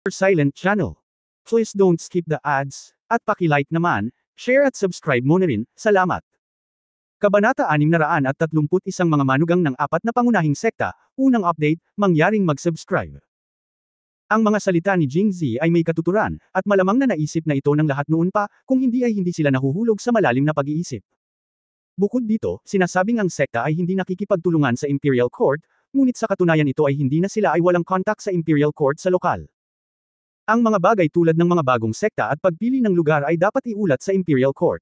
silent channel. Please don't skip the ads, at paki-like naman, share at subscribe mo na rin, salamat. Kabanata 631 mga manugang ng 4 na pangunahing sekta, unang update, mangyaring mag-subscribe. Ang mga salita ni Jingzi ay may katuturan, at malamang na naisip na ito ng lahat noon pa, kung hindi ay hindi sila nahuhulog sa malalim na pag-iisip. Bukod dito, sinasabing ang sekta ay hindi nakikipagtulungan sa Imperial Court, ngunit sa katunayan ito ay hindi na sila ay walang contact sa Imperial Court sa lokal. Ang mga bagay tulad ng mga bagong sekta at pagpili ng lugar ay dapat iulat sa Imperial Court.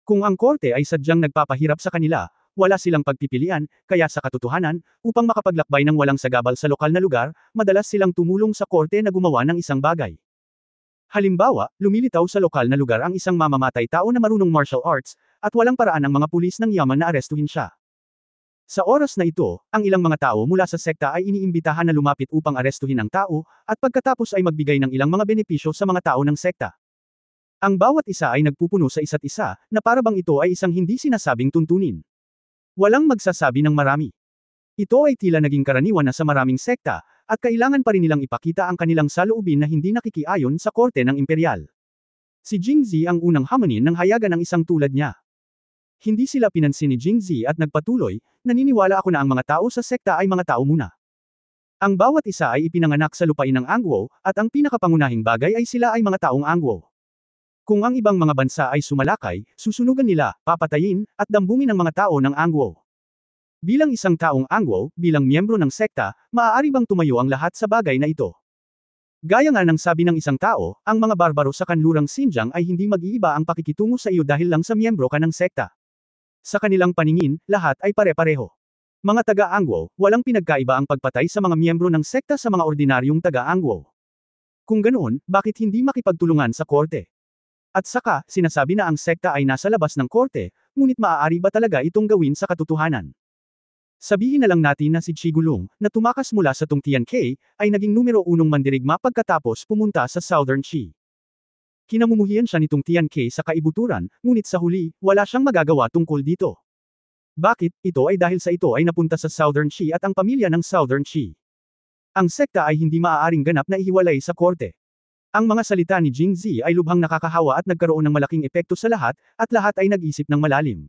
Kung ang korte ay sadyang nagpapahirap sa kanila, wala silang pagpipilian, kaya sa katotohanan, upang makapaglakbay ng walang sagabal sa lokal na lugar, madalas silang tumulong sa korte na gumawa ng isang bagay. Halimbawa, lumilitaw sa lokal na lugar ang isang mamamatay tao na marunong martial arts, at walang paraan ang mga pulis ng yaman na arestuhin siya. Sa oras na ito, ang ilang mga tao mula sa sekta ay iniimbitahan na lumapit upang arestuhin ang tao, at pagkatapos ay magbigay ng ilang mga benepisyo sa mga tao ng sekta. Ang bawat isa ay nagpupuno sa isa't isa, na para bang ito ay isang hindi sinasabing tuntunin. Walang magsasabi ng marami. Ito ay tila naging karaniwan na sa maraming sekta, at kailangan pa rin nilang ipakita ang kanilang saloobin na hindi nakikiayon sa korte ng imperial. Si Jingzi ang unang hamanin ng hayagan ng isang tulad niya. Hindi sila pinansin ni Jingzi at nagpatuloy, naniniwala ako na ang mga tao sa sekta ay mga tao muna. Ang bawat isa ay ipinanganak sa lupain ng Angwo, at ang pinakapangunahing bagay ay sila ay mga taong Angwo. Kung ang ibang mga bansa ay sumalakay, susunugan nila, papatayin, at dambungin ang mga tao ng Angwo. Bilang isang taong Angwo, bilang miyembro ng sekta, maaari bang tumayo ang lahat sa bagay na ito? Gaya nga ng sabi ng isang tao, ang mga barbaro sa kanlurang Xinjiang ay hindi mag-iiba ang pakikitungo sa iyo dahil lang sa miyembro ka ng sekta. Sa kanilang paningin, lahat ay pare-pareho. Mga taga-Angwo, walang pinagkaiba ang pagpatay sa mga miyembro ng sekta sa mga ordinaryong taga-Angwo. Kung ganoon, bakit hindi makipagtulungan sa korte? At saka, sinasabi na ang sekta ay nasa labas ng korte, ngunit maaari ba talaga itong gawin sa katotohanan? Sabihin na lang natin na si Chigulong, na tumakas mula sa Tungtian K, ay naging numero 1 mandirigma pagkatapos pumunta sa Southern Qi. Kinamumuhian siya ni Tungtian K sa kaibuturan, ngunit sa huli, wala siyang magagawa tungkol dito. Bakit? Ito ay dahil sa ito ay napunta sa Southern Qi at ang pamilya ng Southern Qi. Ang sekta ay hindi maaaring ganap na ihiwalay sa korte. Ang mga salita ni Jingzi ay lubhang nakakahawa at nagkaroon ng malaking epekto sa lahat, at lahat ay nag-isip ng malalim.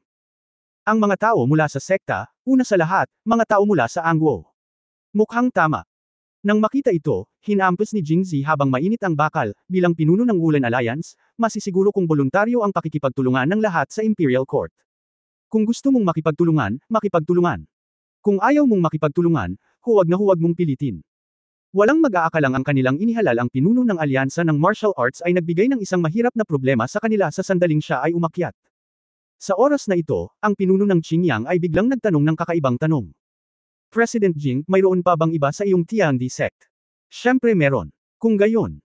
Ang mga tao mula sa sekta, una sa lahat, mga tao mula sa Angwo. Mukhang tama. Nang makita ito, hinampas ni Jingzi habang mainit ang bakal, bilang pinuno ng Wulan Alliance, masisiguro kung voluntaryo ang pakikipagtulungan ng lahat sa Imperial Court. Kung gusto mong makipagtulungan, makipagtulungan. Kung ayaw mong makipagtulungan, huwag na huwag mong pilitin. Walang mag-aakalang ang kanilang inihalal ang pinuno ng alyansa ng martial arts ay nagbigay ng isang mahirap na problema sa kanila sa sandaling siya ay umakyat. Sa oras na ito, ang pinuno ng Qingyang ay biglang nagtanong ng kakaibang tanong. President Jing, mayroon pa bang iba sa iyong Tiandi sect? Siyempre meron. Kung gayon.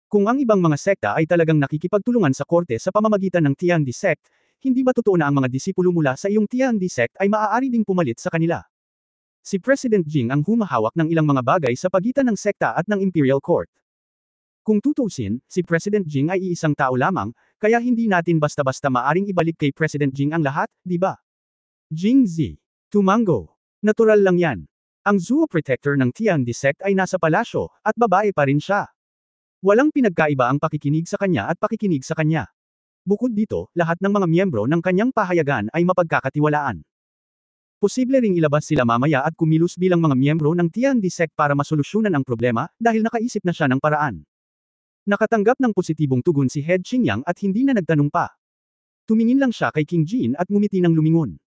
Kung ang ibang mga sekta ay talagang nakikipagtulungan sa korte sa pamamagitan ng Tiandi sect, hindi ba totoo na ang mga disipulo mula sa iyong Tiandi sect ay maaari ding pumalit sa kanila? Si President Jing ang humahawak ng ilang mga bagay sa pagitan ng sekta at ng Imperial Court. Kung tutuusin, si President Jing ay iisang tao lamang, kaya hindi natin basta-basta maaring ibalik kay President Jing ang lahat, di ba? Jingzi. Tumango. Natural lang yan. Ang Zuo Protector ng Tiandi sect ay nasa palasyo, at babae pa rin siya. Walang pinagkaiba ang pakikinig sa kanya at pakikinig sa kanya. Bukod dito, lahat ng mga miyembro ng kanyang pahayagan ay mapagkakatiwalaan. Posible ring ilabas sila mamaya at kumilos bilang mga miyembro ng Tiandi sect para masolusyonan ang problema, dahil nakaisip na siya ng paraan. Nakatanggap ng positibong tugon si Head Qingyang at hindi na nagtanong pa. Tumingin lang siya kay King Jin at ngumiti ng lumingon.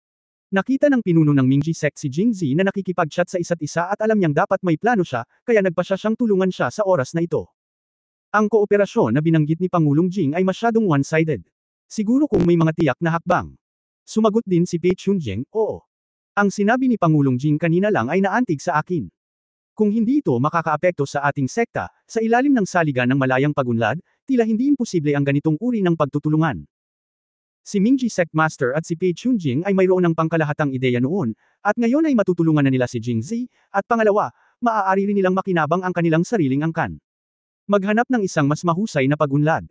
Nakita ng pinuno ng Mingji sect si Jingzi na nakikipag-chat sa isa't isa at alam niyang dapat may plano siya, kaya nagpa siyang tulungan siya sa oras na ito. Ang kooperasyon na binanggit ni Pangulong Jing ay masyadong one-sided. Siguro kung may mga tiyak na hakbang. Sumagot din si Pei Chunjing, oo. Ang sinabi ni Pangulong Jing kanina lang ay naantig sa akin. Kung hindi ito makakaapekto sa ating sekta, sa ilalim ng saligan ng malayang pagunlad, tila hindi imposible ang ganitong uri ng pagtutulungan. Si Mingji Sect Master at si Pei Chunjing ay mayroon ng pangkalahatang ideya noon, at ngayon ay matutulungan na nila si Jingzi, at pangalawa, maaari rin nilang makinabang ang kanilang sariling angkan. Maghanap ng isang mas mahusay na pagunlad.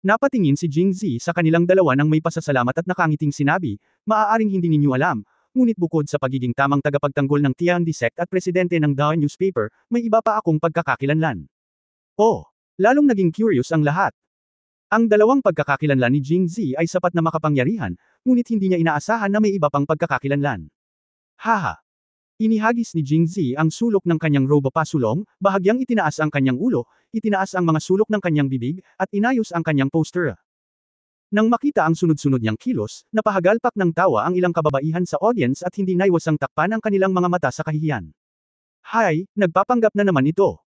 Napatingin si Jingzi sa kanilang dalawa nang may pasasalamat at nakangiting sinabi, maaaring hindi ninyo alam, ngunit bukod sa pagiging tamang tagapagtanggol ng Tiandi sect at presidente ng Dawn newspaper, may iba pa akong pagkakakilanlan. Oh, lalong naging curious ang lahat. Ang dalawang pagkakakilanlan ni Jing-Zi ay sapat na makapangyarihan, ngunit hindi niya inaasahan na may iba pang pagkakakilanlan. Haha! Inihagis ni Jing-Zi ang sulok ng kanyang robe pasulong, bahagyang itinaas ang kanyang ulo, itinaas ang mga sulok ng kanyang bibig, at inayos ang kanyang posture. Nang makita ang sunod-sunod niyang kilos, napahagalpak ng tawa ang ilang kababaihan sa audience at hindi naiwasang takpan ang kanilang mga mata sa kahihiyan. Hay, nagpapanggap na naman ito.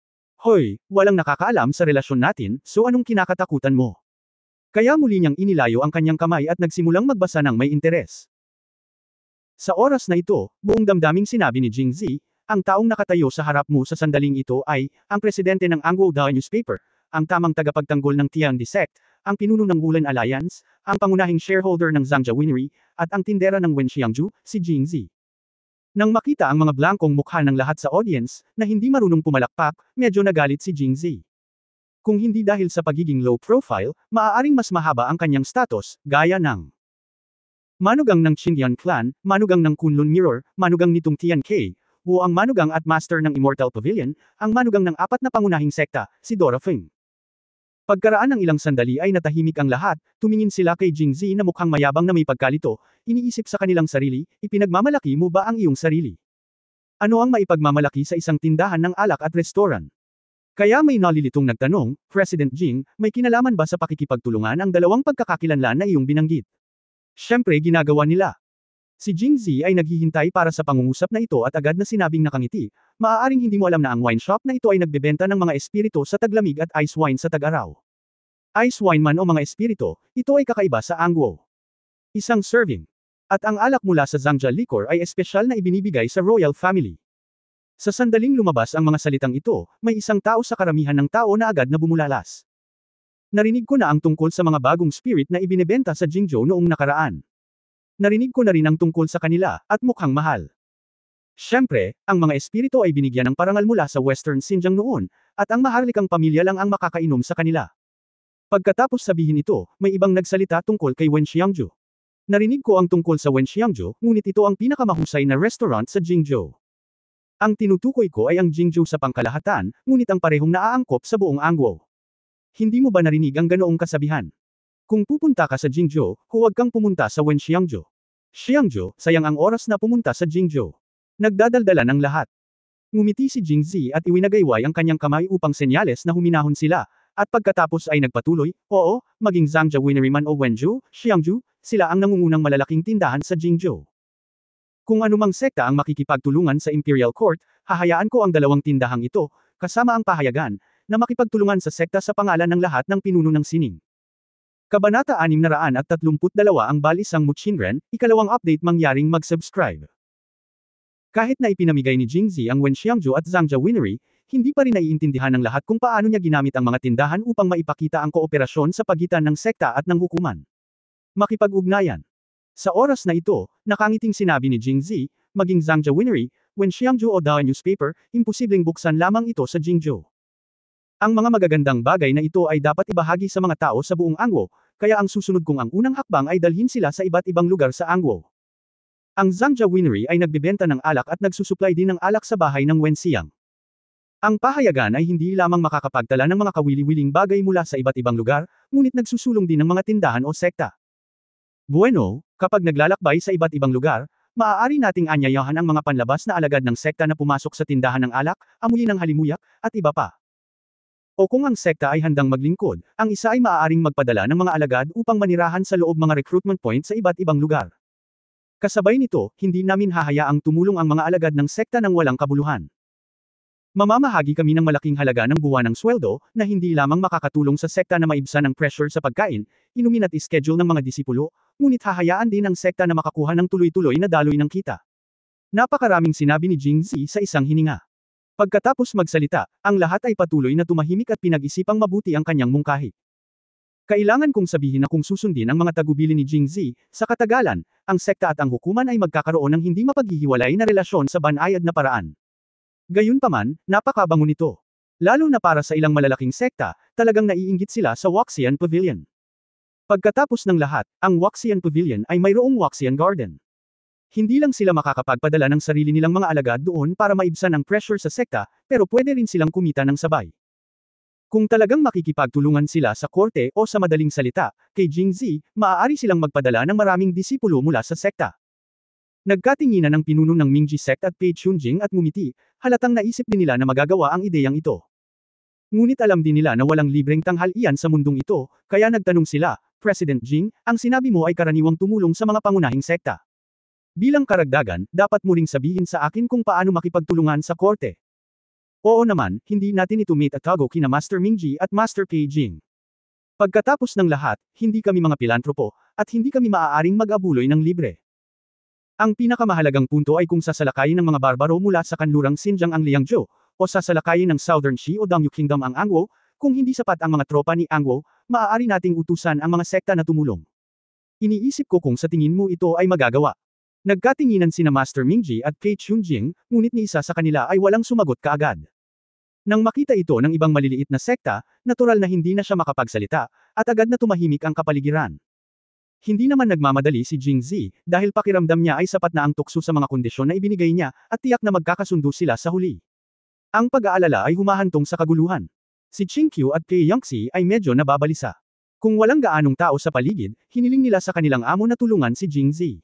Hoy, walang nakakaalam sa relasyon natin, so anong kinakatakutan mo? Kaya muli niyang inilayo ang kanyang kamay at nagsimulang magbasa ng may interes. Sa oras na ito, buong damdaming sinabi ni Jing-Zi, ang taong nakatayo sa harap mo sa sandaling ito ay, ang presidente ng Anglo Dawn Newspaper, ang tamang tagapagtanggol ng Tiandi Sect, ang pinuno ng Wulan Alliance, ang pangunahing shareholder ng Zhangja Winery, at ang tindera ng Wenxiangju, si Jing-Zi. Nang makita ang mga blankong mukha ng lahat sa audience, na hindi marunong pumalakpak, medyo nagalit si Jing-Zi. Kung hindi dahil sa pagiging low profile, maaaring mas mahaba ang kanyang status, gaya ng manugang ng Qingyan Clan, manugang ng Kunlun Mirror, manugang nitong Tian K, o ang manugang at master ng Immortal Pavilion, ang manugang ng apat na pangunahing sekta, si Dora Feng. Pagkaraan ng ilang sandali ay natahimik ang lahat, tumingin sila kay Jing-Zi na mukhang mayabang na may pagkalito, iniisip sa kanilang sarili, ipinagmamalaki mo ba ang iyong sarili? Ano ang maipagmamalaki sa isang tindahan ng alak at restoran? Kaya may nalilitong nagtanong, President Jing, may kinalaman ba sa pakikipagtulungan ang dalawang pagkakakilanlan na iyong binanggit? Siyempre ginagawa nila. Si Jing-Zi ay naghihintay para sa pangungusap na ito at agad na sinabing nakangiti, maaaring hindi mo alam na ang wine shop na ito ay nagbebenta ng mga espirito sa taglamig at ice wine sa tag-araw. Ice wine man o mga espirito, ito ay kakaiba sa Angwo. Isang serving. At ang alak mula sa Zhangja Liquor ay espesyal na ibinibigay sa royal family. Sa sandaling lumabas ang mga salitang ito, may isang tao sa karamihan ng tao na agad na bumulalas. Narinig ko na ang tungkol sa mga bagong spirit na ibinebenta sa Jingzhou noong nakaraan. Narinig ko na rin ang tungkol sa kanila, at mukhang mahal. Siyempre, ang mga espiritu ay binigyan ng parangal mula sa Western Xinjiang noon, at ang maharlikang pamilya lang ang makakainom sa kanila. Pagkatapos sabihin ito, may ibang nagsalita tungkol kay Wenxiangju. Narinig ko ang tungkol sa Wenxiangju, ngunit ito ang pinakamahusay na restaurant sa Jingzhou. Ang tinutukoy ko ay ang Jingzhou sa pangkalahatan, ngunit ang parehong naaangkop sa buong Angwo. Hindi mo ba narinig ang ganoong kasabihan? Kung pupunta ka sa Jingzhou, huwag kang pumunta sa Wenxiangju. Xiangju, sayang ang oras na pumunta sa Jingzhou. Nagdadaldalan ang lahat. Ngumiti si Jing-Zi at iwinagayway ang kanyang kamay upang senyales na huminahon sila, at pagkatapos ay nagpatuloy, oo, maging Zhangja Winery man o Wenju, Xiangju, sila ang nangungunang malalaking tindahan sa Jingzhou. Kung anumang sekta ang makikipagtulungan sa Imperial Court, hahayaan ko ang dalawang tindahang ito, kasama ang pahayagan, na makipagtulungan sa sekta sa pangalan ng lahat ng pinuno ng sining. Kabanata 632 ang Balisang Muchinren, ikalawang update mangyaring mag-subscribe. Kahit na ipinamigay ni Jing-Zi ang Wenxiangju at Zhangja Winery, hindi pa rin naiintindihan ng lahat kung paano niya ginamit ang mga tindahan upang maipakita ang kooperasyon sa pagitan ng sekta at ng hukuman. Makipag-ugnayan. Sa oras na ito, nakangiting sinabi ni Jing-Zi, maging Zhangja Winery, Wenxiangju o Dawn Newspaper, imposibleng buksan lamang ito sa Jingzhou. Ang mga magagandang bagay na ito ay dapat ibahagi sa mga tao sa buong Angwo, kaya ang susunod kong ang unang hakbang ay dalhin sila sa iba't ibang lugar sa Angwo. Ang Zhangja Winery ay nagbebenta ng alak at nagsusupply din ng alak sa bahay ng Wenxiang. Ang pahayagan ay hindi lamang makakapagtala ng mga kawili-wiling bagay mula sa iba't ibang lugar, ngunit nagsusulong din ng mga tindahan o sekta. Bueno, kapag naglalakbay sa iba't ibang lugar, maaari nating anyayahan ang mga panlabas na alagad ng sekta na pumasok sa tindahan ng alak, amuyin ng halimuyak, at iba pa. O kung ang sekta ay handang maglingkod, ang isa ay maaaring magpadala ng mga alagad upang manirahan sa loob mga recruitment point sa iba't ibang lugar. Kasabay nito, hindi namin hahayaang tumulong ang mga alagad ng sekta ng walang kabuluhan. Mamamahagi kami ng malaking halaga ng buwanang sweldo, na hindi lamang makakatulong sa sekta na maibsan ng pressure sa pagkain, inumin at ischedule ng mga disipulo, ngunit hahayaan din ang sekta na makakuha ng tuloy-tuloy na daloy ng kita. Napakaraming sinabi ni Jing-Zi sa isang hininga. Pagkatapos magsalita, ang lahat ay patuloy na tumahimik at pinag-isipang mabuti ang kanyang mungkahi. Kailangan kong sabihin na kung susundin ang mga tagubilin ni Jing-Zi, sa katagalan, ang sekta at ang hukuman ay magkakaroon ng hindi mapaghihiwalay na relasyon sa banayad na paraan. Gayunpaman, napakabango nito. Lalo na para sa ilang malalaking sekta, talagang naiinggit sila sa Waxian Pavilion. Pagkatapos ng lahat, ang Waxian Pavilion ay mayroong Waxian Garden. Hindi lang sila makakapagpadala ng sarili nilang mga alagad doon para maibsan ang pressure sa sekta, pero pwede rin silang kumita ng sabay. Kung talagang makikipagtulungan sila sa korte o sa madaling salita, kay Jingzi, maaari silang magpadala ng maraming disipulo mula sa sekta. Nagkatinginan ng pinuno ng Mingji sect at Pei Chunjing at ngumiti, halatang naisip din nila na magagawa ang ideyang ito. Ngunit alam din nila na walang libreng tanghalian sa mundong ito, kaya nagtanong sila, President Jing, ang sinabi mo ay karaniwang tumulong sa mga pangunahing sekta. Bilang karagdagan, dapat mo ring sabihin sa akin kung paano makipagtulungan sa korte. Oo naman, hindi natin ito meet at tago kina Master Mingji at Master Pei Jing. Pagkatapos ng lahat, hindi kami mga pilantropo, at hindi kami maaaring mag-abuloy ng libre. Ang pinakamahalagang punto ay kung sasalakayin ng mga barbaro mula sa kanlurang Xinjiang ang Liangzhou, o sasalakayin ng Southern Xi o Dangyu Kingdom ang Angwo, kung hindi sapat ang mga tropa ni Angwo, maaari nating utusan ang mga sekta na tumulong. Iniisip ko kung sa tingin mo ito ay magagawa. Nagkatinginan sina Master Mingji at Pei Chunjing, ngunit ni isa sa kanila ay walang sumagot kaagad. Nang makita ito ng ibang maliliit na sekta, natural na hindi na siya makapagsalita, at agad na tumahimik ang kapaligiran. Hindi naman nagmamadali si Jingzi, dahil pakiramdam niya ay sapat na ang tukso sa mga kondisyon na ibinigay niya, at tiyak na magkakasundo sila sa huli. Ang pag-aalala ay humahantong sa kaguluhan. Si Qingqiu at Pei Yangxi ay medyo nababalisa. Kung walang gaanong tao sa paligid, hiniling nila sa kanilang amo na tulungan si Jingzi.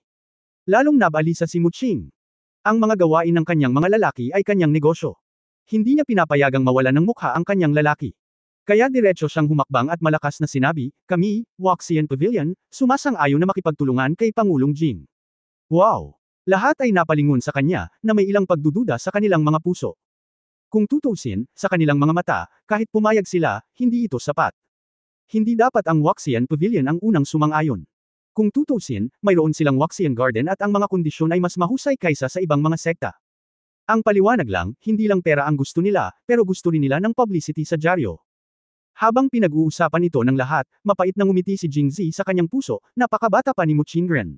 Lalong nabalisa si Muqing. Ang mga gawain ng kanyang mga lalaki ay kanyang negosyo. Hindi niya pinapayagang mawalan ng mukha ang kanyang lalaki. Kaya diretso siyang humakbang at malakas na sinabi, kami, Waxian Pavilion, sumasang-ayon na makipagtulungan kay Pangulong Jing. Wow! Lahat ay napalingon sa kanya, na may ilang pagdududa sa kanilang mga puso. Kung tutuusin, sa kanilang mga mata, kahit pumayag sila, hindi ito sapat. Hindi dapat ang Waxian Pavilion ang unang sumang-ayon. Kung tutuusin, mayroon silang Waxian Garden at ang mga kondisyon ay mas mahusay kaysa sa ibang mga sekta. Ang paliwanag lang, hindi lang pera ang gusto nila, pero gusto rin nila ng publicity sa dyaryo. Habang pinag-uusapan ito ng lahat, mapait na ngumiti si Jingzi sa kanyang puso, napakabata pa ni Muqingren.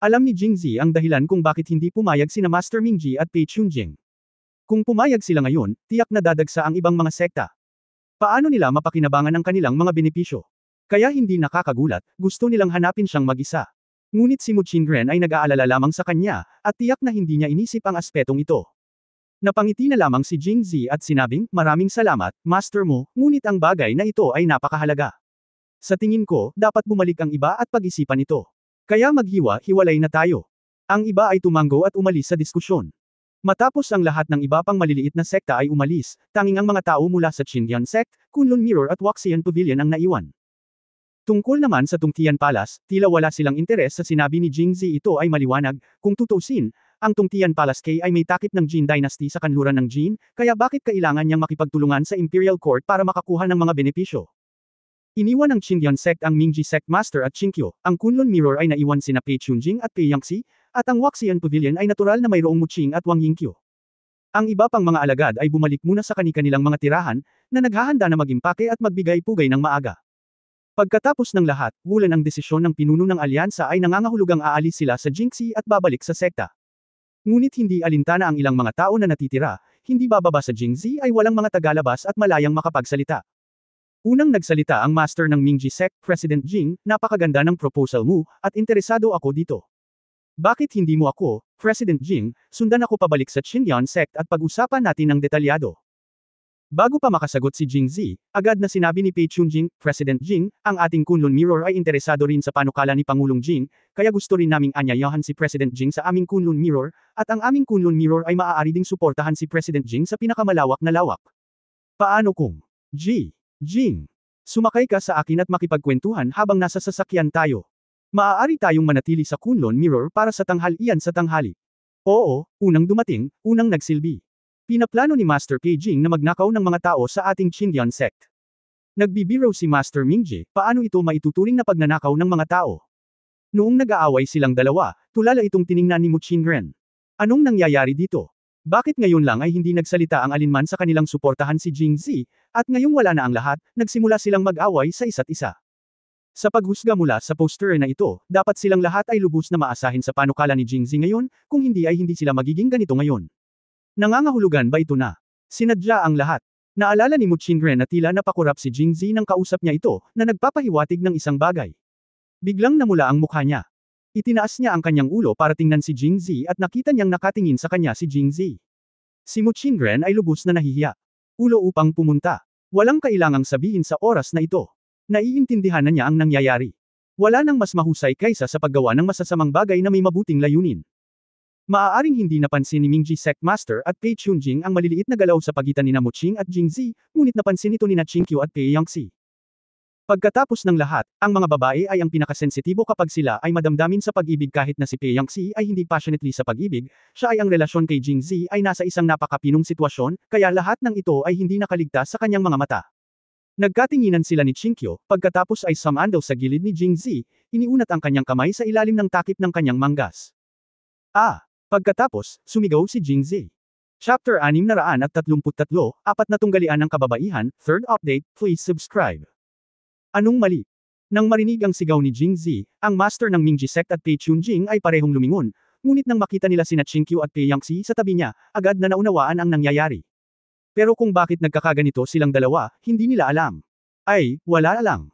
Alam ni Jingzi ang dahilan kung bakit hindi pumayag sina Master Mingji at Pei Chunjing. Kung pumayag sila ngayon, tiyak na dadagsa ang ibang mga sekta. Paano nila mapakinabangan ang kanilang mga benepisyo? Kaya hindi nakakagulat, gusto nilang hanapin siyang mag-isa. Ngunit si Muqingren ay nag-aalala lamang sa kanya, at tiyak na hindi niya inisip ang aspetong ito. Napangiti na lamang si Jingzi at sinabing, maraming salamat, master mo, ngunit ang bagay na ito ay napakahalaga. Sa tingin ko, dapat bumalik ang iba at pag-isipan ito. Kaya maghiwa-hiwalay na tayo. Ang iba ay tumanggo at umalis sa diskusyon. Matapos ang lahat ng iba pang maliliit na sekta ay umalis, tanging ang mga tao mula sa Qindian sect, Kunlun Mirror at Waxian Pavilion ang naiwan. Tungkol naman sa Tungtian Palace, tila wala silang interes sa sinabi ni Jingzi. Ito ay maliwanag, kung tutuusin, ang Tungtian Palace ay may takip ng Jin Dynasty sa kanluran ng Jin, kaya bakit kailangan niyang makipagtulungan sa Imperial Court para makakuha ng mga benepisyo? Iniwan ng Qindian sect ang Mingji sect master at Qingqiu, ang Kunlun Mirror ay naiwan sina Pei Chunjing at Pei Yangxi, at ang Waxian Pavilion ay natural na mayroong Muqing at Wang Yingqiu. Ang iba pang mga alagad ay bumalik muna sa kani-kanilang mga tirahan, na naghahanda na mag-impake at magbigay-pugay ng maaga. Pagkatapos ng lahat, wulan ang desisyon ng pinuno ng alyansa ay nangangahulugang aalis sila sa Jingxi at babalik sa sekta. Ngunit hindi alintana ang ilang mga tao na natitira, hindi bababa sa Jingxi ay walang mga tagalabas at malayang makapagsalita. Unang nagsalita ang master ng Mingji sect, President Jing, napakaganda ng proposal mo, at interesado ako dito. Bakit hindi mo ako, President Jing, sundan ako pabalik sa Qindian sect at pag-usapan natin ng detalyado? Bago pa makasagot si Jingzi, agad na sinabi ni Pei Chunjing, President Jing, ang ating Kunlun Mirror ay interesado rin sa panukala ni Pangulong Jing, kaya gusto rin naming anyayahan si President Jing sa aming Kunlun Mirror, at ang aming Kunlun Mirror ay maaari ding suportahan si President Jing sa pinakamalawak na lawak. Paano kung, Jing, sumakay ka sa akin at makipagkwentuhan habang nasa sasakyan tayo? Maaari tayong manatili sa Kunlun Mirror para sa tanghalian sa tanghali. Oo, unang dumating, unang nagsilbi. Pinaplano ni Master Pei Jing na magnakaw ng mga tao sa ating Qindian sect. Nagbibiro si Master Mingji, paano ito maituturing na pagnanakaw ng mga tao? Noong nag-aaway silang dalawa, tulala itong tiningnan ni Muqingren. Anong nangyayari dito? Bakit ngayon lang ay hindi nagsalita ang alinman sa kanilang suportahan si Jingzi, at ngayong wala na ang lahat, nagsimula silang mag-away sa isa't isa? Sa paghusga mula sa poster na ito, dapat silang lahat ay lubos na maasahin sa panukala ni Jingzi ngayon, kung hindi ay hindi sila magiging ganito ngayon. Nangangahulugan ba ito na sinadya ang lahat? Naalala ni Muqingren na tila napakurap si Jingzi nang kausap niya ito, na nagpapahiwatig ng isang bagay. Biglang namula ang mukha niya. Itinaas niya ang kanyang ulo para tingnan si Jingzi at nakita niyang nakatingin sa kanya si Jingzi. Si Muqingren ay lubos na nahihiya. Ulo upang pumunta. Walang kailangang sabihin sa oras na ito. Naiintindihan na niya ang nangyayari. Wala nang mas mahusay kaysa sa paggawa ng masasamang bagay na may mabuting layunin. Maaaring hindi napansin ni Mingji Sectmaster at Pei Chunjing ang maliliit na galaw sa pagitan ni Muqing at Jingzi, ngunit napansin ito ni Qingqiu at Pei Yangxi. Pagkatapos ng lahat, ang mga babae ay ang pinakasensitibo kapag sila ay madamdamin sa pag-ibig kahit na si Pei Yangxi ay hindi passionately sa pag-ibig, siya ay ang relasyon kay Jingzi ay nasa isang napakapinong sitwasyon, kaya lahat ng ito ay hindi nakaligtas sa kanyang mga mata. Nagkatinginan sila ni Qingqiu, pagkatapos ay sumandal sa gilid ni Jingzi, iniunat ang kanyang kamay sa ilalim ng takip ng kanyang manggas. Pagkatapos, sumigaw si Jingzi. Chapter 633, Apat na Tunggalian ng Kababaihan, Third Update, please subscribe. Anong mali? Nang marinig ang sigaw ni Jingzi, ang master ng Mingji sect at Pei Chunjing ay parehong lumingon, ngunit nang makita nila sina Qingqiu at Pei Yangxi sa tabi niya, agad na naunawaan ang nangyayari. Pero kung bakit nagkakaganito silang dalawa, hindi nila alam. Wala lang.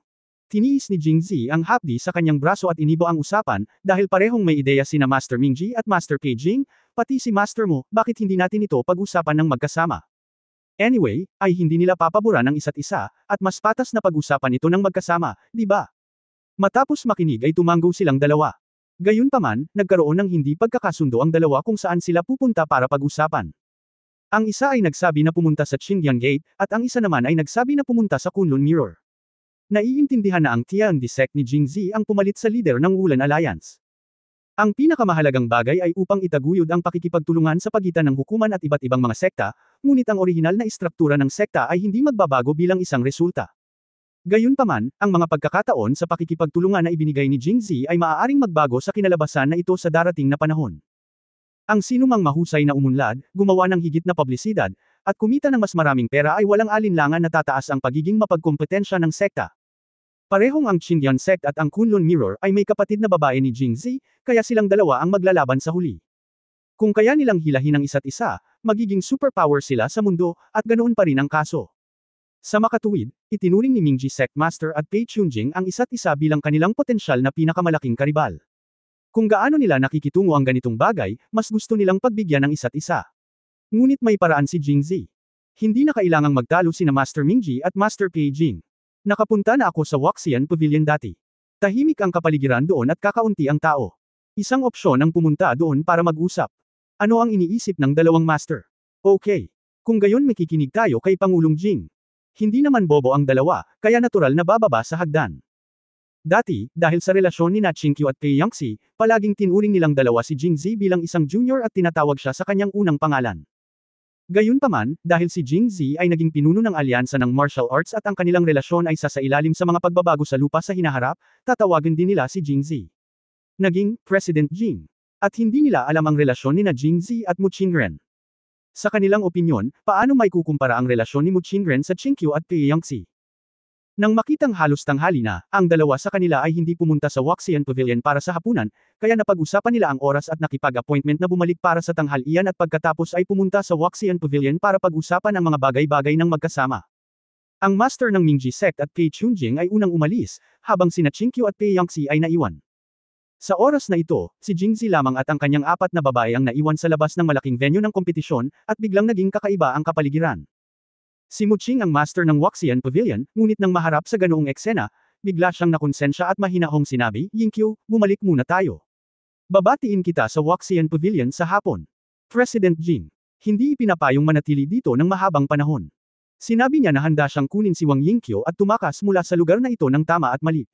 Tiniis ni Jingzi ang hapdi sa kanyang braso at inibo ang usapan, dahil parehong may ideya sina Master Mingji at Master Pei Jing, pati si Master mo, bakit hindi natin ito pag-usapan ng magkasama? Anyway, ay hindi nila papaboran ang isa't isa, at mas patas na pag-usapan ito ng magkasama, di ba? Matapos makinig ay tumanggo silang dalawa. Gayunpaman, nagkaroon ng hindi pagkakasundo ang dalawa kung saan sila pupunta para pag-usapan. Ang isa ay nagsabi na pumunta sa Qingyan Gate, at ang isa naman ay nagsabi na pumunta sa Kunlun Mirror. Naiintindihan na ang Tiandi sect ni Jingzi ang pumalit sa leader ng Wulan Alliance. Ang pinakamahalagang bagay ay upang itaguyod ang pakikipagtulungan sa pagitan ng hukuman at iba't ibang mga sekta, ngunit ang orihinal na istruktura ng sekta ay hindi magbabago bilang isang resulta. Gayunpaman, ang mga pagkakataon sa pakikipagtulungan na ibinigay ni Jingzi ay maaaring magbago sa kinalabasan na ito sa darating na panahon. Ang sinumang mahusay na umunlad, gumawa ng higit na publisidad, at kumita ng mas maraming pera ay walang alinlangan na tataas ang pagiging mapagkompetensya ng sekta. Parehong ang Qingyan sect at ang Kunlun Mirror ay may kapatid na babae ni Jingzi, kaya silang dalawa ang maglalaban sa huli. Kung kaya nilang hilahin ang isa't isa, magiging superpower sila sa mundo, at ganoon pa rin ang kaso. Sa makatuwid, itinuring ni Mingji Sectmaster at Pei Chunjing ang isa't isa bilang kanilang potensyal na pinakamalaking karibal. Kung gaano nila nakikitungo ang ganitong bagay, mas gusto nilang pagbigyan ng isa't isa. Ngunit may paraan si Jingzi. Hindi na kailangang magtalo sina Master Mingji at Master Pei Jing. Nakapunta na ako sa Waxian Pavilion dati. Tahimik ang kapaligiran doon at kakaunti ang tao. Isang opsyon ang pumunta doon para mag-usap. Ano ang iniisip ng dalawang master? Okay. Kung gayon makikinig tayo kay Pangulong Jing. Hindi naman bobo ang dalawa, kaya natural na bababa sa hagdan. Dati, dahil sa relasyon ni Qingqiu at Pei Yangxi, palaging tinuring nilang dalawa si Jingzi bilang isang junior at tinatawag siya sa kanyang unang pangalan. Gayunpaman, dahil si Jingzi ay naging pinuno ng alyansa ng martial arts at ang kanilang relasyon ay sasailalim sa mga pagbabago sa lupa sa hinaharap, tatawagan din nila si Jingzi. Naging, President Jing. At hindi nila alam ang relasyon ni Jingzi at Muqingren. Sa kanilang opinyon, paano may kukumpara ang relasyon ni Muqingren sa Qingqiu at Pei Yangxi? Nang makitang halos tanghali na, ang dalawa sa kanila ay hindi pumunta sa Waxian Pavilion para sa hapunan, kaya napag-usapan nila ang oras at nakipag-appointment na bumalik para sa tanghalian at pagkatapos ay pumunta sa Waxian Pavilion para pag-usapan ang mga bagay-bagay ng magkasama. Ang master ng Mingji sect at Pei Chunjing ay unang umalis, habang sina Qingqiu at Pei Yangxi ay naiwan. Sa oras na ito, si Jingzi lamang at ang kanyang apat na babae ang naiwan sa labas ng malaking venue ng kompetisyon, at biglang naging kakaiba ang kapaligiran. Si Muqing ang master ng Waxian Pavilion, ngunit nang maharap sa ganoong eksena, bigla siyang nakonsensya at mahinahong sinabi, Yingqiu, bumalik muna tayo. Babatiin kita sa Waxian Pavilion sa hapon. President Jing. Hindi ipinapayong manatili dito ng mahabang panahon. Sinabi niya na handa siyang kunin si Wang Yingqiu at tumakas mula sa lugar na ito ng tama at mali.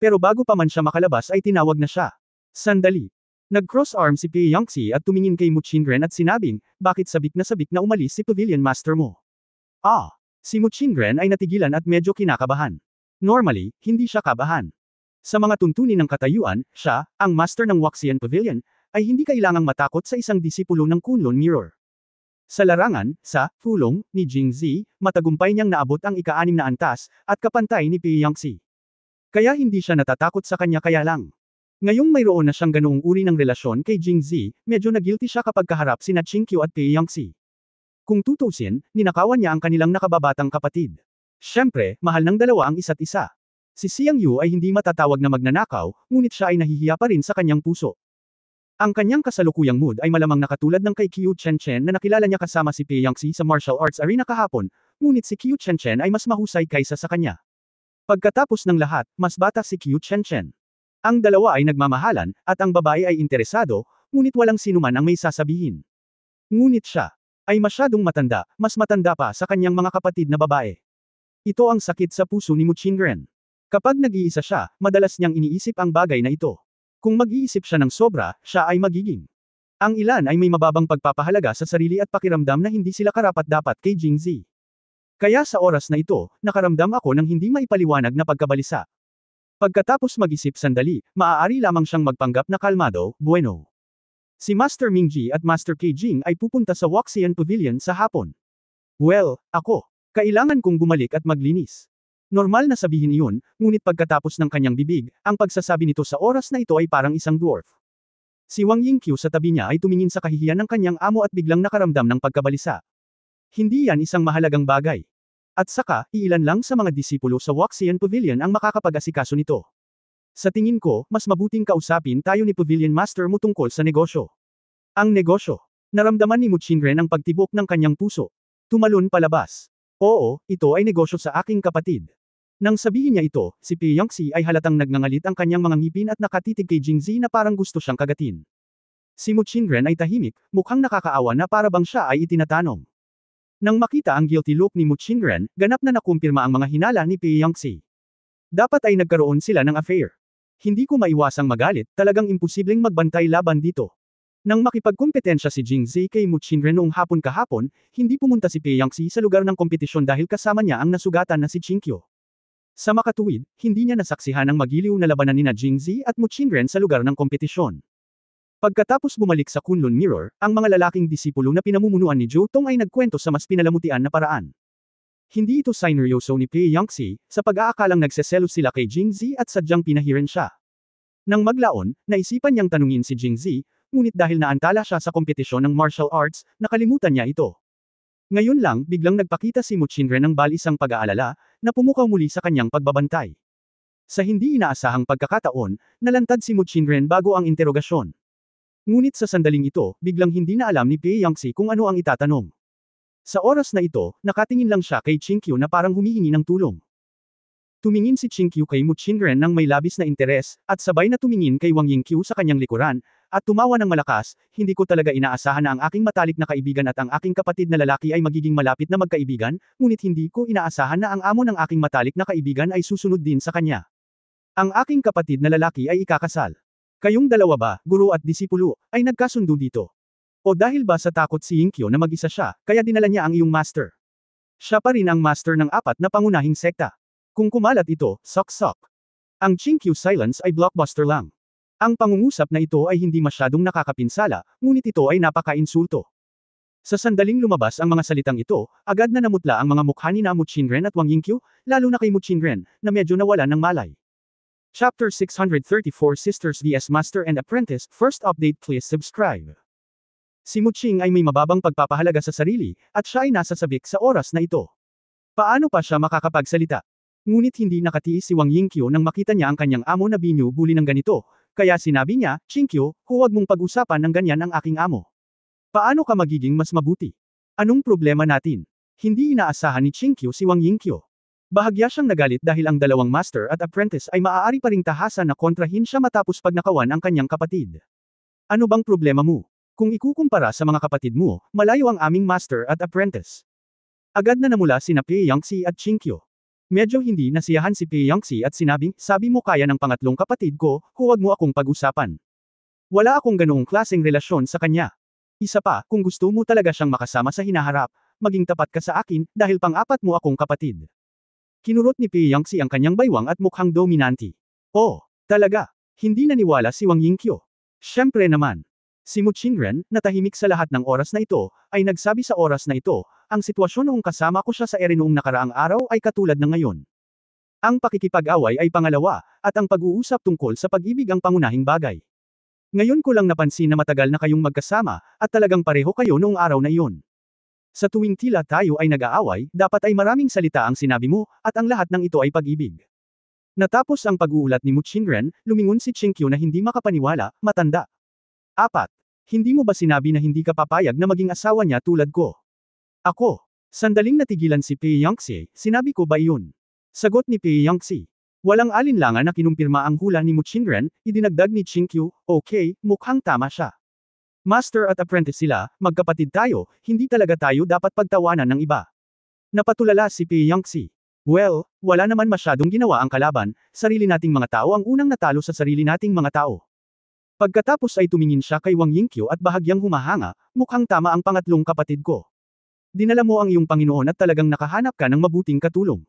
Pero bago pa man siya makalabas ay tinawag na siya. Sandali. Nag-cross arm si Pei Yangxi at tumingin kay Muqingren at sinabing, bakit sabik na umalis si Pavilion Master mo? Si Muqingren ay natigilan at medyo kinakabahan. Normally, hindi siya kabahan. Sa mga tuntunin ng katayuan, siya, ang master ng Waxian Pavilion, ay hindi kailangang matakot sa isang disipulo ng Kunlun Mirror. Sa larangan, sa pulong ni Jingzi, matagumpay niyang naabot ang ika-6 na antas, at kapantay ni Pei Yangxi. Kaya hindi siya natatakot sa kanya kaya lang. Ngayong mayroon na siyang ganoong uri ng relasyon kay Jingzi, medyo nagilty siya kapag kaharap sina Qingqiu at Pei Yangxi. Kung tutusin, ninakawan niya ang kanilang nakababatang kapatid. Siyempre, mahal ng dalawa ang isa't isa. Si Xiang Yu ay hindi matatawag na magnanakaw, ngunit siya ay nahihiya pa rin sa kanyang puso. Ang kanyang kasalukuyang mood ay malamang nakatulad ng kay Qiu Chen na nakilala niya kasama si Pei Yangxi sa martial arts arena kahapon, ngunit si Qiu Chen ay mas mahusay kaysa sa kanya. Pagkatapos ng lahat, mas bata si Qiu Chen. Ang dalawa ay nagmamahalan, at ang babae ay interesado, ngunit walang sinuman ang may sasabihin. Ngunit siya ay masyadong matanda, mas matanda pa sa kanyang mga kapatid na babae. Ito ang sakit sa puso ni Mu Qingren. Kapag nag-iisa siya, madalas niyang iniisip ang bagay na ito. Kung mag-iisip siya ng sobra, siya ay magiging. Ang ilan ay may mababang pagpapahalaga sa sarili at pakiramdam na hindi sila karapat-dapat kay Jingzi. Kaya sa oras na ito, nakaramdam ako ng hindi maipaliwanag na pagkabalisa. Pagkatapos mag-isip sandali, maaari lamang siyang magpanggap na kalmado, bueno. Si Master Mingji at Master Keijing ay pupunta sa Waxian Pavilion sa hapon. Well, ako. Kailangan kong bumalik at maglinis. Normal na sabihin iyon, ngunit pagkatapos ng kanyang bibig, ang pagsasabi nito sa oras na ito ay parang isang dwarf. Si Wang Yingqiu sa tabi niya ay tumingin sa kahihiyan ng kanyang amo at biglang nakaramdam ng pagkabalisa. Hindi yan isang mahalagang bagay. At saka, iilan lang sa mga disipulo sa Waxian Pavilion ang makakapag-asikaso nito. Sa tingin ko, mas mabuting kausapin tayo ni Pavilion Master mo tungkol sa negosyo. Ang negosyo. Naramdaman ni Mu Qingren ang pagtibok ng kanyang puso. Tumalon palabas. Oo, ito ay negosyo sa aking kapatid. Nang sabihin niya ito, si Pei Yangxi ay halatang nagngangalit ang kanyang mga ngipin at nakatitig kay Jingzi na parang gusto siyang kagatin. Si Mu Qingren ay tahimik, mukhang nakakaawa na para bang siya ay itinatanong. Nang makita ang guilty look ni Mu Qingren, ganap na nakumpirma ang mga hinala ni Pei Yangxi. Dapat ay nagkaroon sila ng affair. Hindi ko maiwasang magalit, talagang imposibleng magbantay laban dito. Nang makipagkumpetensya si Jingzi kay Mu Qingren noong hapon kahapon, hindi pumunta si Pei Yangxi sa lugar ng kompetisyon dahil kasama niya ang nasugatan na si Qingqiu. Sa makatuwid, hindi niya nasaksihan ang magiliw na labanan nina Jingzi at Mu Qingren sa lugar ng kompetisyon. Pagkatapos bumalik sa Kunlun Mirror, ang mga lalaking disipulo na pinamumunuan ni Zhou Tong ay nagkwento sa mas pinalamutian na paraan. Hindi ito sineryoso ni Pei Yangxi, sa pag-aakalang nagseselos sila kay Jingzi at sadyang pinahiran siya. Nang maglaon, naisipan niyang tanungin si Jingzi, ngunit dahil naantala siya sa kompetisyon ng martial arts, nakalimutan niya ito. Ngayon lang, biglang nagpakita si Mu Qingren ng balisang pag-aalala, na pumukaw muli sa kanyang pagbabantay. Sa hindi inaasahang pagkakataon, nalantad si Mu Qingren bago ang interogasyon. Ngunit sa sandaling ito, biglang hindi na alam ni Pei Yangxi kung ano ang itatanong. Sa oras na ito, nakatingin lang siya kay Qingqiu na parang humihingi ng tulong. Tumingin si Qingqiu kay Mu Qingren ng may labis na interes, at sabay na tumingin kay Wang Yingqiu sa kanyang likuran, at tumawa ng malakas, hindi ko talaga inaasahan na ang aking matalik na kaibigan at ang aking kapatid na lalaki ay magiging malapit na magkaibigan, ngunit hindi ko inaasahan na ang amo ng aking matalik na kaibigan ay susunod din sa kanya. Ang aking kapatid na lalaki ay ikakasal. Kayong dalawa ba, guro at disipulo, ay nagkasundo dito? O dahil ba sa takot si Yingqiu na mag-isa siya, kaya dinala niya ang iyong master? Siya pa rin ang master ng apat na pangunahing sekta. Kung kumalat ito, sok-sok. Ang Qingqiu silence ay blockbuster lang. Ang pangungusap na ito ay hindi masyadong nakakapinsala, ngunit ito ay napaka-insulto. Sa sandaling lumabas ang mga salitang ito, agad na namutla ang mga mukha ni Mu Qingren at Wang Yingqiu, lalo na kay Mu Qingren, na medyo nawalan ng malay. Chapter 634 Sisters vs Master and Apprentice, first update please subscribe. Si Mu Qing ay may mababang pagpapahalaga sa sarili, at siya ay nasa sabik sa oras na ito. Paano pa siya makakapagsalita? Ngunit hindi nakatiis si Wang Yingqiu nang makita niya ang kanyang amo na binubuli ng ganito, kaya sinabi niya, Qingqiu, huwag mong pag-usapan ng ganyan ang aking amo. Paano ka magiging mas mabuti? Anong problema natin? Hindi inaasahan ni Qingqiu si Wang Yingqiu. Bahagya siyang nagalit dahil ang dalawang master at apprentice ay maaari pa ring tahasan na kontrahin siya matapos pagnakawan ang kanyang kapatid. Ano bang problema mo? Kung ikukumpara sa mga kapatid mo, malayo ang aming master at apprentice. Agad na namula sina Pei Yangxi at Qingqiu. Medyo hindi nasiyahan si Pei Yangxi at sinabing, sabi mo kaya ng pangatlong kapatid ko, huwag mo akong pag-usapan. Wala akong ganoong klaseng relasyon sa kanya. Isa pa, kung gusto mo talaga siyang makasama sa hinaharap, maging tapat ka sa akin, dahil pang-apat mo akong kapatid. Kinurot ni Pei Yangxi ang kanyang baywang at mukhang dominanti. Oh, talaga? Hindi naniwala si Wang Yingqiu. Siyempre naman. Si Mu Qingren, na tahimik sa lahat ng oras na ito, ay nagsabi sa oras na ito, ang sitwasyon noong kasama ko siya sa ere noong nakaraang araw ay katulad ng ngayon. Ang pakikipag-away ay pangalawa, at ang pag-uusap tungkol sa pag-ibig ang pangunahing bagay. Ngayon ko lang napansin na matagal na kayong magkasama, at talagang pareho kayo noong araw na iyon. Sa tuwing tila tayo ay nag-aaway, dapat ay maraming salita ang sinabi mo, at ang lahat ng ito ay pag-ibig. Natapos ang pag-uulat ni Mu Qingren, lumingon si Qingqiu na hindi makapaniwala, matanda. 4. Hindi mo ba sinabi na hindi ka papayag na maging asawa niya tulad ko? Ako. Sandaling natigilan si Pei Yangtze, sinabi ko ba iyon? Sagot ni Pei Yangtze. Walang alinlangan na kinumpirma ang hula ni Mu Qingren, idinagdag ni Qingqiu, okay, mukhang tama siya. Master at apprentice sila, magkapatid tayo, hindi talaga tayo dapat pagtawanan ng iba. Napatulala si Pei Yangtze. Well, wala naman masyadong ginawa ang kalaban, sarili nating mga tao ang unang natalo sa sarili nating mga tao. Pagkatapos ay tumingin siya kay Wang Yingqiu at bahagyang humahanga, mukhang tama ang pangatlong kapatid ko. Dinala mo ang iyong Panginoon at talagang nakahanap ka ng mabuting katulong.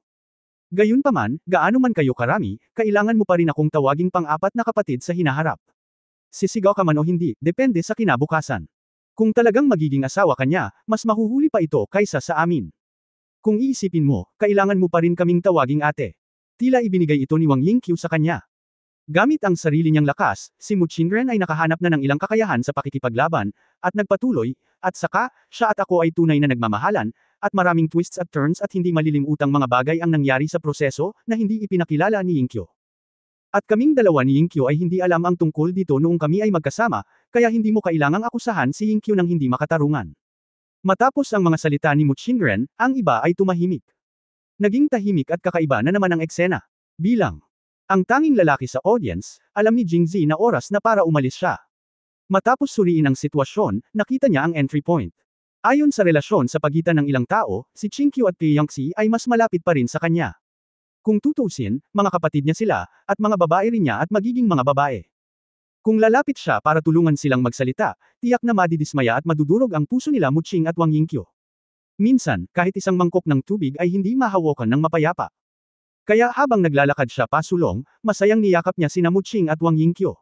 Gayunpaman, gaano man kayo karami, kailangan mo pa rin akong tawaging pang-apat na kapatid sa hinaharap. Sisigaw ka man o hindi, depende sa kinabukasan. Kung talagang magiging asawa ka niya, mas mahuhuli pa ito kaysa sa amin. Kung iisipin mo, kailangan mo pa rin kaming tawaging ate. Tila ibinigay ito ni Wang Yingqiu sa kanya. Gamit ang sarili niyang lakas, si Mu Qingren ay nakahanap na ng ilang kakayahan sa pakikipaglaban, at nagpatuloy, at saka, siya at ako ay tunay na nagmamahalan, at maraming twists at turns at hindi malilimutang mga bagay ang nangyari sa proseso, na hindi ipinakilala ni Yingqiu. At kaming dalawa ni Yingqiu ay hindi alam ang tungkol dito noong kami ay magkasama, kaya hindi mo kailangang akusahan si Yingqiu ng hindi makatarungan. Matapos ang mga salita ni Mu Qingren, ang iba ay tumahimik. Naging tahimik at kakaiba na naman ang eksena. Bilang ang tanging lalaki sa audience, alam ni Jingzi na oras na para umalis siya. Matapos suriin ang sitwasyon, nakita niya ang entry point. Ayon sa relasyon sa pagitan ng ilang tao, si Qingqiu at Pei Yangtze ay mas malapit pa rin sa kanya. Kung tutuusin, mga kapatid niya sila, at mga babae rin niya at magiging mga babae. Kung lalapit siya para tulungan silang magsalita, tiyak na madidismaya at madudurog ang puso nila Mu Qing at Wang Yingqiu. Minsan, kahit isang mangkok ng tubig ay hindi mahawakan ng mapayapa. Kaya habang naglalakad siya pasulong, masayang niyakap niya sina Mu Qing at Wang Yingqiu.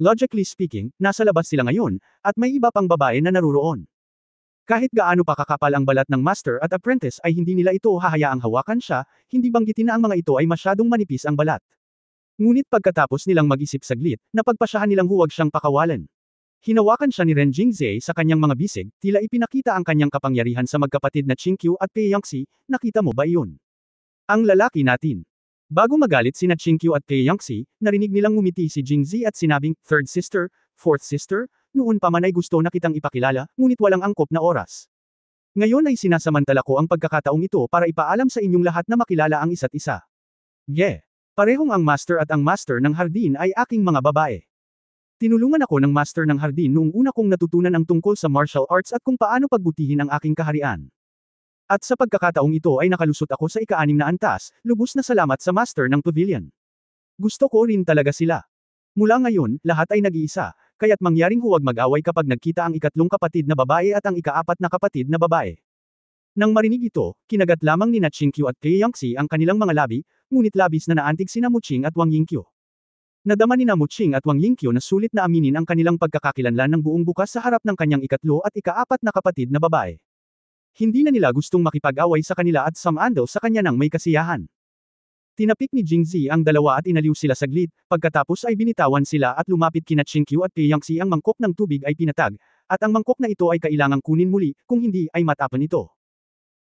Logically speaking, nasa labas sila ngayon, at may iba pang babae na naruroon. Kahit gaano pa kakapal ang balat ng master at apprentice ay hindi nila ito hahayaang hawakan siya, hindi banggitin na ang mga ito ay masyadong manipis ang balat. Ngunit pagkatapos nilang mag-isip saglit, napagpasyahan nilang huwag siyang pakawalan. Hinawakan siya ni Ren Jingzhe sa kanyang mga bisig, tila ipinakita ang kanyang kapangyarihan sa magkapatid na Qingqiu at Pei Yangtze, nakita mo ba iyon? Ang lalaki natin. Bago magalit sina Qingqiu at Pei Yangtze, narinig nilang ngumiti si Jingzi at sinabing, third sister, fourth sister, noon pa man ay gusto na kitang ipakilala, ngunit walang angkop na oras. Ngayon ay sinasamantala ko ang pagkakataong ito para ipaalam sa inyong lahat na makilala ang isa't isa. Parehong ang master at ang master ng hardin ay aking mga babae. Tinulungan ako ng master ng hardin noong una kong natutunan ang tungkol sa martial arts at kung paano pagbutihin ang aking kaharian. At sa pagkakataong ito ay nakalusot ako sa ika-6 na antas, lubos na salamat sa master ng pavilion. Gusto ko rin talaga sila. Mula ngayon, lahat ay nag-iisa, kaya't mangyaring huwag mag-away kapag nagkita ang ikatlong kapatid na babae at ang ika-4 na kapatid na babae. Nang marinig ito, kinagat lamang ni Qingqiu at Pei Yangtze ang kanilang mga labi, ngunit labis na naantig sina Mu Qing at Wang Yingqiu. Nadama ni Mu Qing at Wang Yingqiu na sulit na aminin ang kanilang pagkakakilanlan ng buong bukas sa harap ng kanyang ikatlo at ika-4 na kapatid na babae. Hindi na nila gustong makipag-away sa kanila at sumando sa kanya ng may kasiyahan. Tinapik ni Jingzi ang dalawa at inaliw sila saglit, pagkatapos ay binitawan sila at lumapit kina Qingqiu at Pei Yangtze ang mangkok ng tubig ay pinatag, at ang mangkok na ito ay kailangang kunin muli, kung hindi ay matapan ito.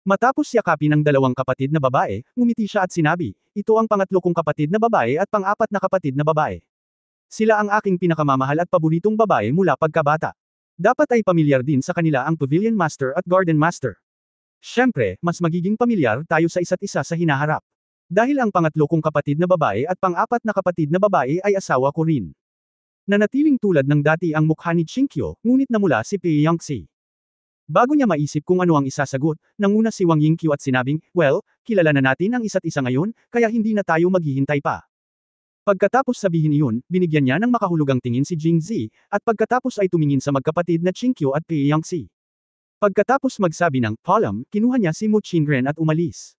Matapos yakapin ang dalawang kapatid na babae, ngumiti siya at sinabi, ito ang pangatlo kong kapatid na babae at pang-4 na kapatid na babae. Sila ang aking pinakamamahal at paboritong babae mula pagkabata. Dapat ay pamilyar din sa kanila ang Pavilion Master at Garden Master. Siyempre, mas magiging pamilyar tayo sa isa't isa sa hinaharap. Dahil ang pangatlo kong kapatid na babae at pang-4 na kapatid na babae ay asawa ko rin. Nanatiling tulad ng dati ang mukha ni Qingqiu, ngunit namula si Pei Yangtze. Bago niya maisip kung ano ang isasagot, nanguna si Wang Yingqiu at sinabing, well, kilala na natin ang isa't isa ngayon, kaya hindi na tayo maghihintay pa. Pagkatapos sabihin iyon, binigyan niya ng makahulugang tingin si Jingzi, at pagkatapos ay tumingin sa magkapatid na Qingqiu at Pei Yangtze. Pagkatapos magsabi ng "Palam", kinuha niya si Mu Qingren at umalis.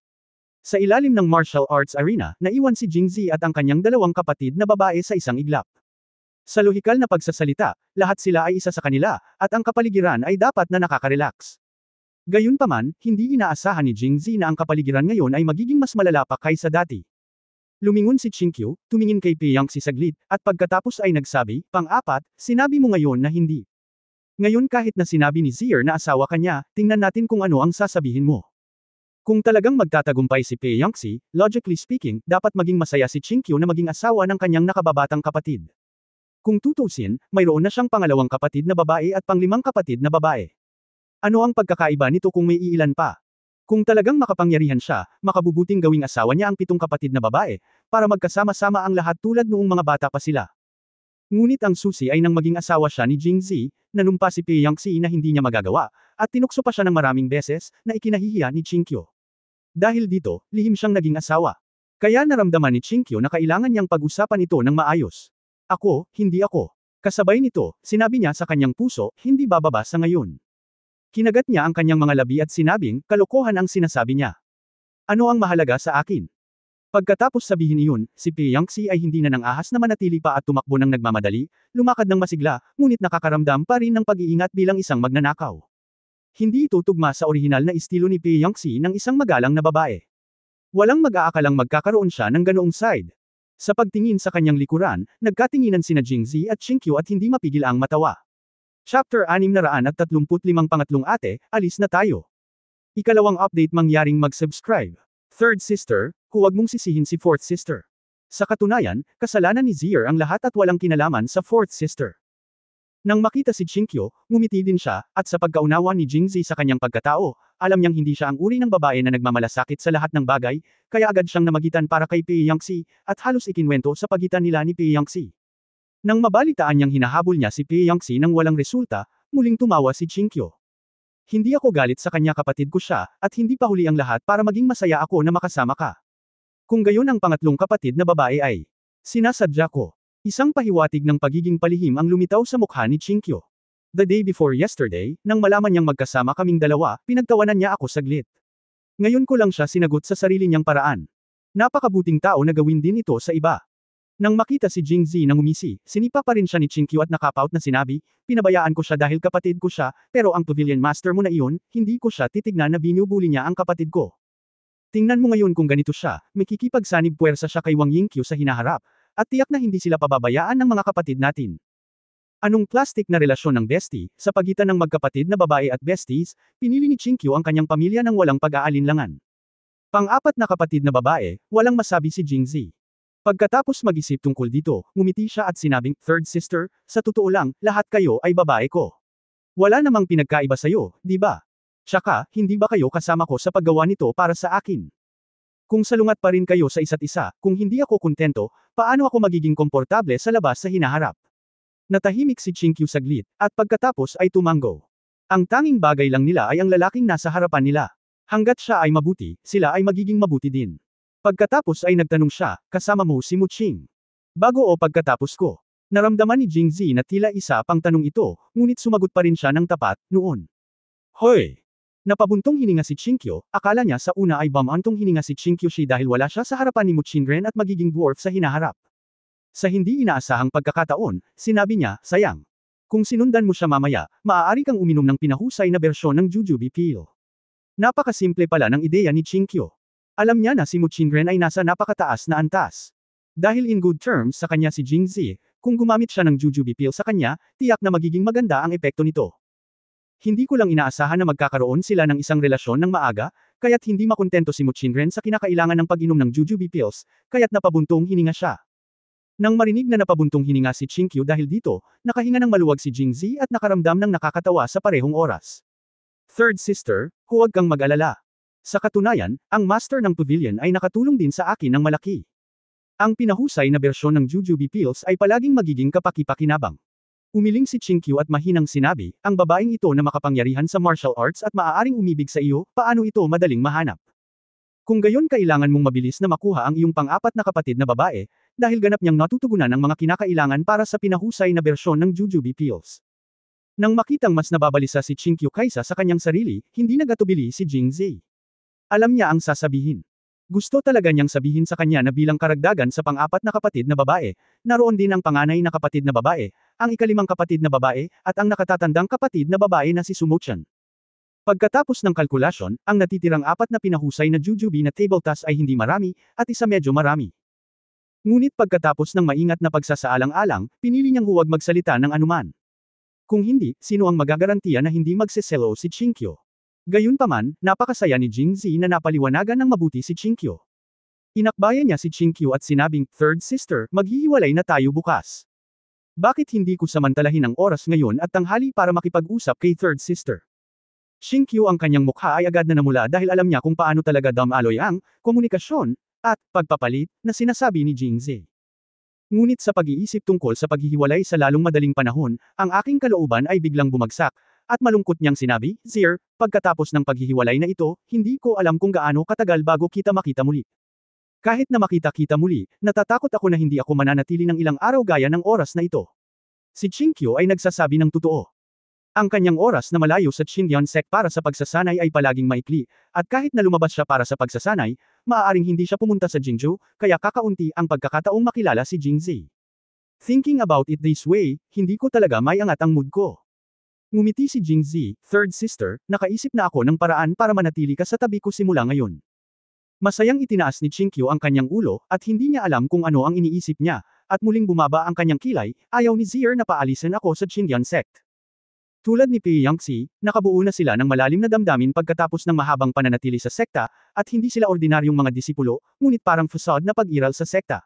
Sa ilalim ng martial arts arena, naiwan si Jingzi at ang kanyang dalawang kapatid na babae sa isang iglap. Sa lohikal na pagsasalita, lahat sila ay isa sa kanila, at ang kapaligiran ay dapat na nakaka-relax. Gayunpaman, hindi inaasahan ni Jingzi na ang kapaligiran ngayon ay magiging mas malala pa kaysa dati. Lumingon si Qingqiu, tumingin kay Pei Yangtze saglit, at pagkatapos ay nagsabi, pang-4, sinabi mo ngayon na hindi. Ngayon kahit na sinabi ni Zier na asawa ka niya, tingnan natin kung ano ang sasabihin mo. Kung talagang magtatagumpay si Pei Yangtze, logically speaking, dapat maging masaya si Qingqiu na maging asawa ng kanyang nakababatang kapatid. Kung tutusin, mayroon na siyang pangalawang kapatid na babae at pang-5 kapatid na babae. Ano ang pagkakaiba nito kung may iilan pa? Kung talagang makapangyarihan siya, makabubuting gawing asawa niya ang 7 kapatid na babae, para magkasama-sama ang lahat tulad noong mga bata pa sila. Ngunit ang susi ay nang maging asawa siya ni Jingzi, nanumpa si Pei Yangxi na hindi niya magagawa, at tinukso pa siya ng maraming beses, na ikinahihiya ni Qingqiu. Dahil dito, lihim siyang naging asawa. Kaya naramdaman ni Qingqiu na kailangan niyang pag-usapan ito ng maayos. Ako, hindi ako. Kasabay nito, sinabi niya sa kanyang puso, hindi bababa sa ngayon. Kinagat niya ang kanyang mga labi at sinabing, kalokohan ang sinasabi niya. Ano ang mahalaga sa akin? Pagkatapos sabihin iyon, si Pei Yangxi ay hindi na nang ahas na manatili pa at tumakbo ng nagmamadali, lumakad ng masigla, ngunit nakakaramdam pa rin ng pag-iingat bilang isang magnanakaw. Hindi ito tugma sa orihinal na estilo ni Pei Yangxi ng isang magalang na babae. Walang mag-aakalang magkakaroon siya ng ganoong side. Sa pagtingin sa kanyang likuran, nagkatinginan sina Jingzi at Qingqiu at hindi mapigil ang matawa. Chapter 635 Pangatlong ate, alis na tayo. Ikalawang update mangyaring mag-subscribe. Third sister, huwag mong sisihin si fourth sister. Sa katunayan, kasalanan ni Zier ang lahat at walang kinalaman sa fourth sister. Nang makita si Qingqiu, ngumiti din siya, at sa pagkaunawa ni Jingzi sa kanyang pagkatao, alam niyang hindi siya ang uri ng babae na nagmamalasakit sa lahat ng bagay, kaya agad siyang namagitan para kay Pei Yangxi, at halos ikinwento sa pagitan nila ni Pei Yangxi. Nang mabalitaan niyang hinahabol niya si Pei Yangxi nang walang resulta, muling tumawa si Qingqiu. Hindi ako galit sa kanya, kapatid ko siya, at hindi pa huli ang lahat para maging masaya ako na makasama ka. Kung gayon ang pangatlong kapatid na babae ay sinasadya ko. Isang pahiwatig ng pagiging palihim ang lumitaw sa mukha ni Qingqiu. The day before yesterday, nang malaman niyang magkasama kaming dalawa, pinagtawanan niya ako saglit. Ngayon ko lang siya sinagot sa sarili niyang paraan. Napakabuting tao na gawin din ito sa iba. Nang makita si Jingzi na ngumisi, sinipa pa rin siya ni Qingqiu at nakapout na sinabi, pinabayaan ko siya dahil kapatid ko siya, pero ang pavilion master mo na iyon, hindi ko siya titignan na binubuli niya ang kapatid ko. Tingnan mo ngayon kung ganito siya, may kikipagsanib puwersa siya kay Wang Yingqiu sa hinaharap, at tiyak na hindi sila pababayaan ng mga kapatid natin. Anong plastic na relasyon ng bestie, sa pagitan ng magkapatid na babae at besties, pinili ni Qingqiu ang kanyang pamilya ng walang pag-aalinlangan. Pang-apat na kapatid na babae, walang masabi si Jingzi. Pagkatapos mag-isip tungkol dito, ngumiti siya at sinabing, third sister, sa totoo lang, lahat kayo ay babae ko. Wala namang pinagkaiba sayo, di ba? Tsaka, hindi ba kayo kasama ko sa paggawa nito para sa akin? Kung salungat pa rin kayo sa isa't isa, kung hindi ako kontento, paano ako magiging komportable sa labas sa hinaharap? Natahimik si Qingqiu saglit, at pagkatapos ay tumango. Ang tanging bagay lang nila ay ang lalaking nasa harapan nila. Hanggat siya ay mabuti, sila ay magiging mabuti din. Pagkatapos ay nagtanong siya, kasama mo si Muqing? Bago o pagkatapos ko? Naramdaman ni Jingzi na tila isa pang tanong ito, ngunit sumagot pa rin siya ng tapat, noon. Hoy! Napabuntong hininga si Qingqiu, akala niya sa una ay bumantong hininga si Qingqiu dahil wala siya sa harapan ni Muqing Ren at magiging dwarf sa hinaharap. Sa hindi inaasahang pagkakataon, sinabi niya, sayang. Kung sinundan mo siya mamaya, maaari kang uminom ng pinahusay na bersyon ng Jujube Pill. Napakasimple pala ng ideya ni Qingqiu. Alam niya na si Muqing Ren ay nasa napakataas na antas. Dahil in good terms sa kanya si Jingzi, kung gumamit siya ng Jujube Pill sa kanya, tiyak na magiging maganda ang epekto nito. Hindi ko lang inaasahan na magkakaroon sila ng isang relasyon ng maaga, kaya't hindi makontento si Muqing Ren sa kinakailangan ng pag-inom ng Jujube Pills, kaya't napabuntong hininga siya. Nang marinig na napabuntong hininga si Qingqiu dahil dito, nakahinga ng maluwag si Jingzi at nakaramdam ng nakakatawa sa parehong oras. Third sister, huwag kang mag-alala. Sa katunayan, ang master ng pavilion ay nakatulong din sa akin ng malaki. Ang pinahusay na bersyon ng Jujube Pills ay palaging magiging kapaki-pakinabang. Umiling si Qingqiu at mahinang sinabi, ang babaeng ito na makapangyarihan sa martial arts at maaaring umibig sa iyo, paano ito madaling mahanap? Kung gayon kailangan mong mabilis na makuha ang iyong pang-apat na kapatid na babae, dahil ganap niyang natutugunan ang mga kinakailangan para sa pinahusay na bersyon ng Jujube Pills. Nang makitang mas nababalisa si Qingqiu kaysa sa kanyang sarili, hindi nagatubili si Jingzi. Alam niya ang sasabihin. Gusto talaga niyang sabihin sa kanya na bilang karagdagan sa pang-apat na kapatid na babae, naroon din ang panganay na kapatid na babae, ang ikalimang kapatid na babae, at ang nakatatandang kapatid na babae na si Sumochan. Pagkatapos ng kalkulasyon, ang natitirang apat na pinahusay na Jujube na table task ay hindi marami, at isa medyo marami. Ngunit pagkatapos ng maingat na pagsasaalang-alang, pinili niyang huwag magsalita ng anuman. Kung hindi, sino ang magagarantiya na hindi magseselo si Qingqiu? Gayunpaman, napakasaya ni Jingzi na napaliwanagan ng mabuti si Qingqiu. Inakbayan niya si Qingqiu at sinabing, third sister, maghihiwalay na tayo bukas. Bakit hindi ko samantalahin ang oras ngayon at tanghali para makipag-usap kay third sister? Shinkyu ang kanyang mukha ay agad na namula dahil alam niya kung paano talaga dumaloy ang komunikasyon at pagpapalit na sinasabi ni Jingzi. Ngunit sa pag-iisip tungkol sa paghihiwalay sa lalong madaling panahon, ang aking kalooban ay biglang bumagsak, at malungkot niyang sinabi, Zir, pagkatapos ng paghihiwalay na ito, hindi ko alam kung gaano katagal bago kita makita muli. Kahit na makita-kita muli, natatakot ako na hindi ako mananatili ng ilang araw gaya ng oras na ito. Si Chinkyo ay nagsasabi ng totoo. Ang kanyang oras na malayo sa Shinyan Sect para sa pagsasanay ay palaging maikli, at kahit na lumabas siya para sa pagsasanay, maaaring hindi siya pumunta sa Jingzhou, kaya kakaunti ang pagkakataong makilala si Jingzi. Thinking about it this way, hindi ko talaga maiangat ang mood ko. Ngumiti si Jingzi, third sister, nakaisip na ako ng paraan para manatili ka sa tabi ko simula ngayon. Masayang itinaas ni Chinkyo ang kanyang ulo, at hindi niya alam kung ano ang iniisip niya, at muling bumaba ang kanyang kilay, ayaw ni Zir na paalisin ako sa Shinyan Sect. Tulad ni Pei Yangxi, nakabuo na sila ng malalim na damdamin pagkatapos ng mahabang pananatili sa sekta, at hindi sila ordinaryong mga disipulo, ngunit parang facade na pag-iral sa sekta.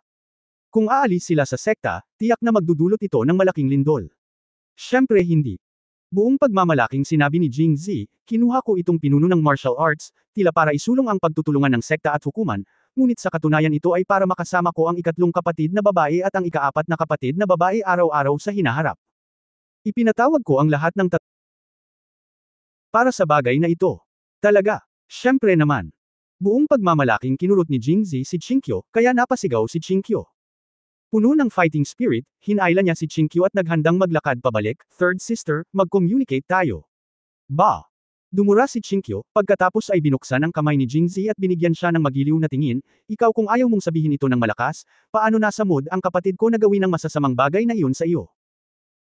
Kung aalis sila sa sekta, tiyak na magdudulot ito ng malaking lindol. Siyempre hindi. Buong pagmamalaking sinabi ni Jingzi, kinuha ko itong pinuno ng martial arts, tila para isulong ang pagtutulungan ng sekta at hukuman, ngunit sa katunayan ito ay para makasama ko ang ikatlong kapatid na babae at ang ikaapat na kapatid na babae araw-araw sa hinaharap. Ipinatawag ko ang lahat ng para sa bagay na ito. Talaga. Siyempre naman. Buong pagmamalaking kinurot ni Jingzi si Chinkyo, kaya napasigaw si Chinkyo. Puno ng fighting spirit, hinayla niya si Chinkyo at naghandang maglakad pabalik, third sister, mag-communicate tayo. Ba! Dumura si Chinkyo, pagkatapos ay binuksan ang kamay ni Jingzi at binigyan siya ng magiliw na tingin, ikaw kung ayaw mong sabihin ito ng malakas, paano nasa mood ang kapatid ko na gawin ang masasamang bagay na iyon sa iyo?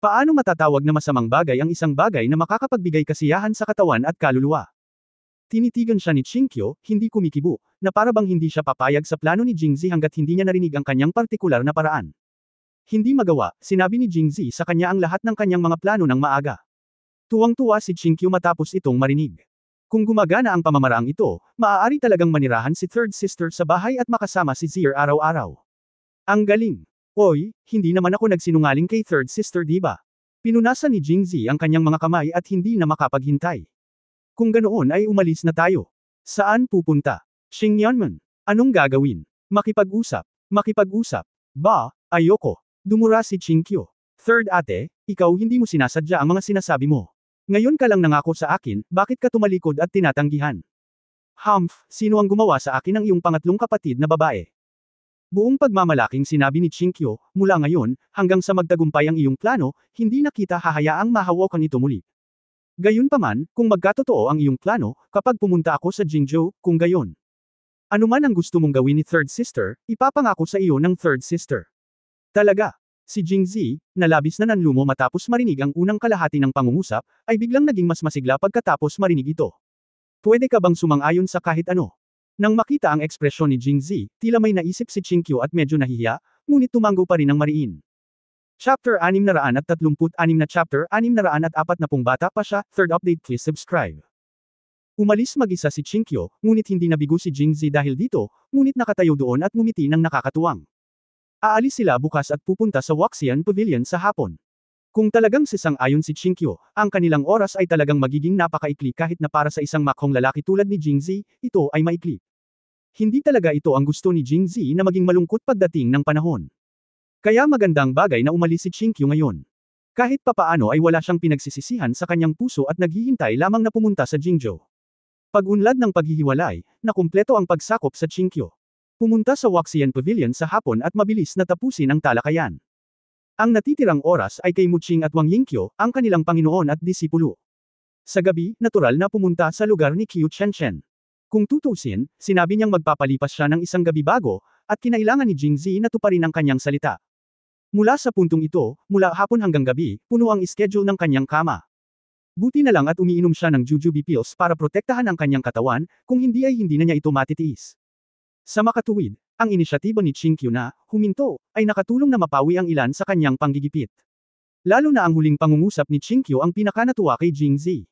Paano matatawag na masamang bagay ang isang bagay na makakapagbigay kasiyahan sa katawan at kaluluwa? Tinitigan siya ni Chinkyo, hindi kumikibo, na para bang hindi siya papayag sa plano ni Jingzi hanggat hindi niya narinig ang kanyang partikular na paraan. Hindi magawa, sinabi ni Jingzi sa kanya ang lahat ng kanyang mga plano ng maaga. Tuwang-tuwa si Chinkyo matapos itong marinig. Kung gumagana ang pamamaraang ito, maaari talagang manirahan si third sister sa bahay at makasama si Zir araw-araw. Ang galing! Oy, hindi naman ako nagsinungaling kay third sister diba? Pinunasan ni Jingzi ang kanyang mga kamay at hindi na makapaghintay. Kung ganoon ay umalis na tayo. Saan pupunta? Xingyanman. Anong gagawin? Makipag-usap. Makipag-usap. Ba, ayoko. Dumura si Chinkyo. Third ate, ikaw hindi mo sinasadya ang mga sinasabi mo. Ngayon ka lang nangako sa akin, bakit ka tumalikod at tinatanggihan? Humph, sino ang gumawa sa akin ng iyong pangatlong kapatid na babae? Buong pagmamalaking sinabi ni Chinkyo, mula ngayon, hanggang sa magtagumpay ang iyong plano, hindi na kita hahayaang mahawakan ito muli. Gayunpaman, kung magkatotoo ang iyong plano, kapag pumunta ako sa Jingzhou, kung gayon. Ano man ang gusto mong gawin ni third sister, ipapangako sa iyo ng third sister. Talaga. Si Jingzi, na labis na nanlumo matapos marinig ang unang kalahati ng pangungusap, ay biglang naging mas masigla pagkatapos marinig ito. Pwede ka bang sumang-ayon sa kahit ano? Nang makita ang ekspresyon ni Jingzi, tila may naisip si Chinkyo at medyo nahihiya, ngunit tumango pa rin ng mariin. Chapter 636 na Chapter 640 bata pa siya, third update please subscribe. Umalis mag-isa si Chinkyo, ngunit hindi nabigo si Jingzi dahil dito, ngunit nakatayo doon at ngumiti ng nakakatuwang. Aalis sila bukas at pupunta sa Waxian Pavilion sa hapon. Kung talagang sisang-ayon si Chinkyo, ang kanilang oras ay talagang magiging napakaikli kahit na para sa isang makhong lalaki tulad ni Jingzi, ito ay maikli. Hindi talaga ito ang gusto ni Jingzi na maging malungkot pagdating ng panahon. Kaya magandang bagay na umalis si Chinkyo ngayon. Kahit papaano ay wala siyang pinagsisisihan sa kanyang puso at naghihintay lamang na pumunta sa Jingzhou. Pag-unlad ng paghihiwalay, nakumpleto ang pagsakop sa Chinkyo. Pumunta sa Waxian Pavilion sa hapon at mabilis na tapusin ang talakayan. Ang natitirang oras ay kay Muqing at Wang Yingqiu, ang kanilang Panginoon at disipulo. Sa gabi, natural na pumunta sa lugar ni Qiu Chenchen. Kung tutusin, sinabi niyang magpapalipas siya ng isang gabi bago, at kinailangan ni Jingzi na tuparin ang kanyang salita. Mula sa puntong ito, mula hapon hanggang gabi, puno ang schedule ng kanyang kama. Buti na lang at umiinom siya ng jujube pills para protektahan ang kanyang katawan, kung hindi ay hindi na niya ito matitiis. Sa makatuwid, ang inisyatiba ni Chinkyo na huminto ay nakatulong na mapawi ang ilan sa kanyang panggigipit. Lalo na ang huling pangungusap ni Chinkyo ang pinakanatuwa kay Jingzi.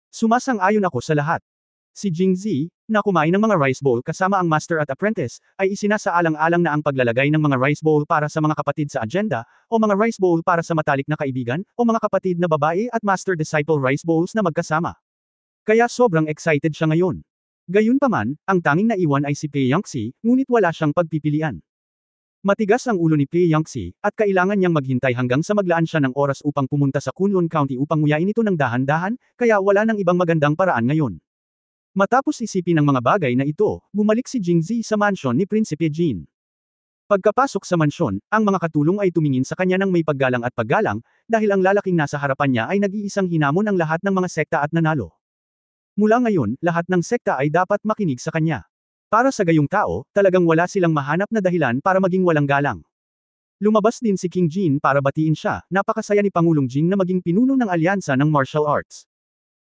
Sumasang-ayon ako sa lahat. Si Jingzi, na kumain ng mga rice bowl kasama ang master at apprentice, ay isinasaalang-alang na ang paglalagay ng mga rice bowl para sa mga kapatid sa agenda, o mga rice bowl para sa matalik na kaibigan, o mga kapatid na babae at master-disciple rice bowls na magkasama. Kaya sobrang excited siya ngayon. Gayunpaman, ang tanging naiwan ay si Pei Yangxi, ngunit wala siyang pagpipilian. Matigas ang ulo ni Pei Yangxi, at kailangan niyang maghintay hanggang sa maglaan siya ng oras upang pumunta sa Kunlun County upang nguyain ito ng dahan-dahan, kaya wala nang ibang magandang paraan ngayon. Matapos isipin ang mga bagay na ito, bumalik si Jingzi sa mansyon ni Prinsipe Jin. Pagkapasok sa mansyon, ang mga katulong ay tumingin sa kanya ng may paggalang at paggalang, dahil ang lalaking nasa harapan niya ay nag-iisang hinamon ang lahat ng mga sekta at nanalo. Mula ngayon, lahat ng sekta ay dapat makinig sa kanya. Para sa gayong tao, talagang wala silang mahanap na dahilan para maging walang galang. Lumabas din si King Jin para batiin siya, napakasaya ni Pangulong Jing na maging pinuno ng alyansa ng martial arts.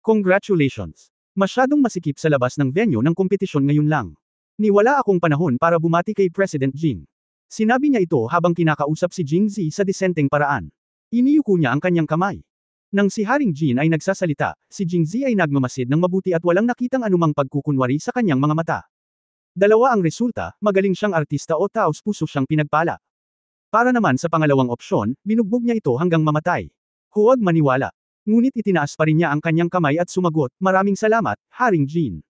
Congratulations! Masyadong masikip sa labas ng venue ng kompetisyon ngayon lang. Niwala akong panahon para bumati kay President Jing. Sinabi niya ito habang kinakausap si Jingzi sa disenteng paraan. Iniyuko niya ang kanyang kamay. Nang si Haring Jin ay nagsasalita, si Jingzi ay nagmamasid ng mabuti at walang nakitang anumang pagkukunwari sa kanyang mga mata. Dalawa ang resulta, magaling siyang artista o taos puso siyang pinagpala. Para naman sa pangalawang opsyon, binugbog niya ito hanggang mamatay. Huwag maniwala. Ngunit itinaas pa rin niya ang kanyang kamay at sumagot, "Maraming salamat, Haring Jin."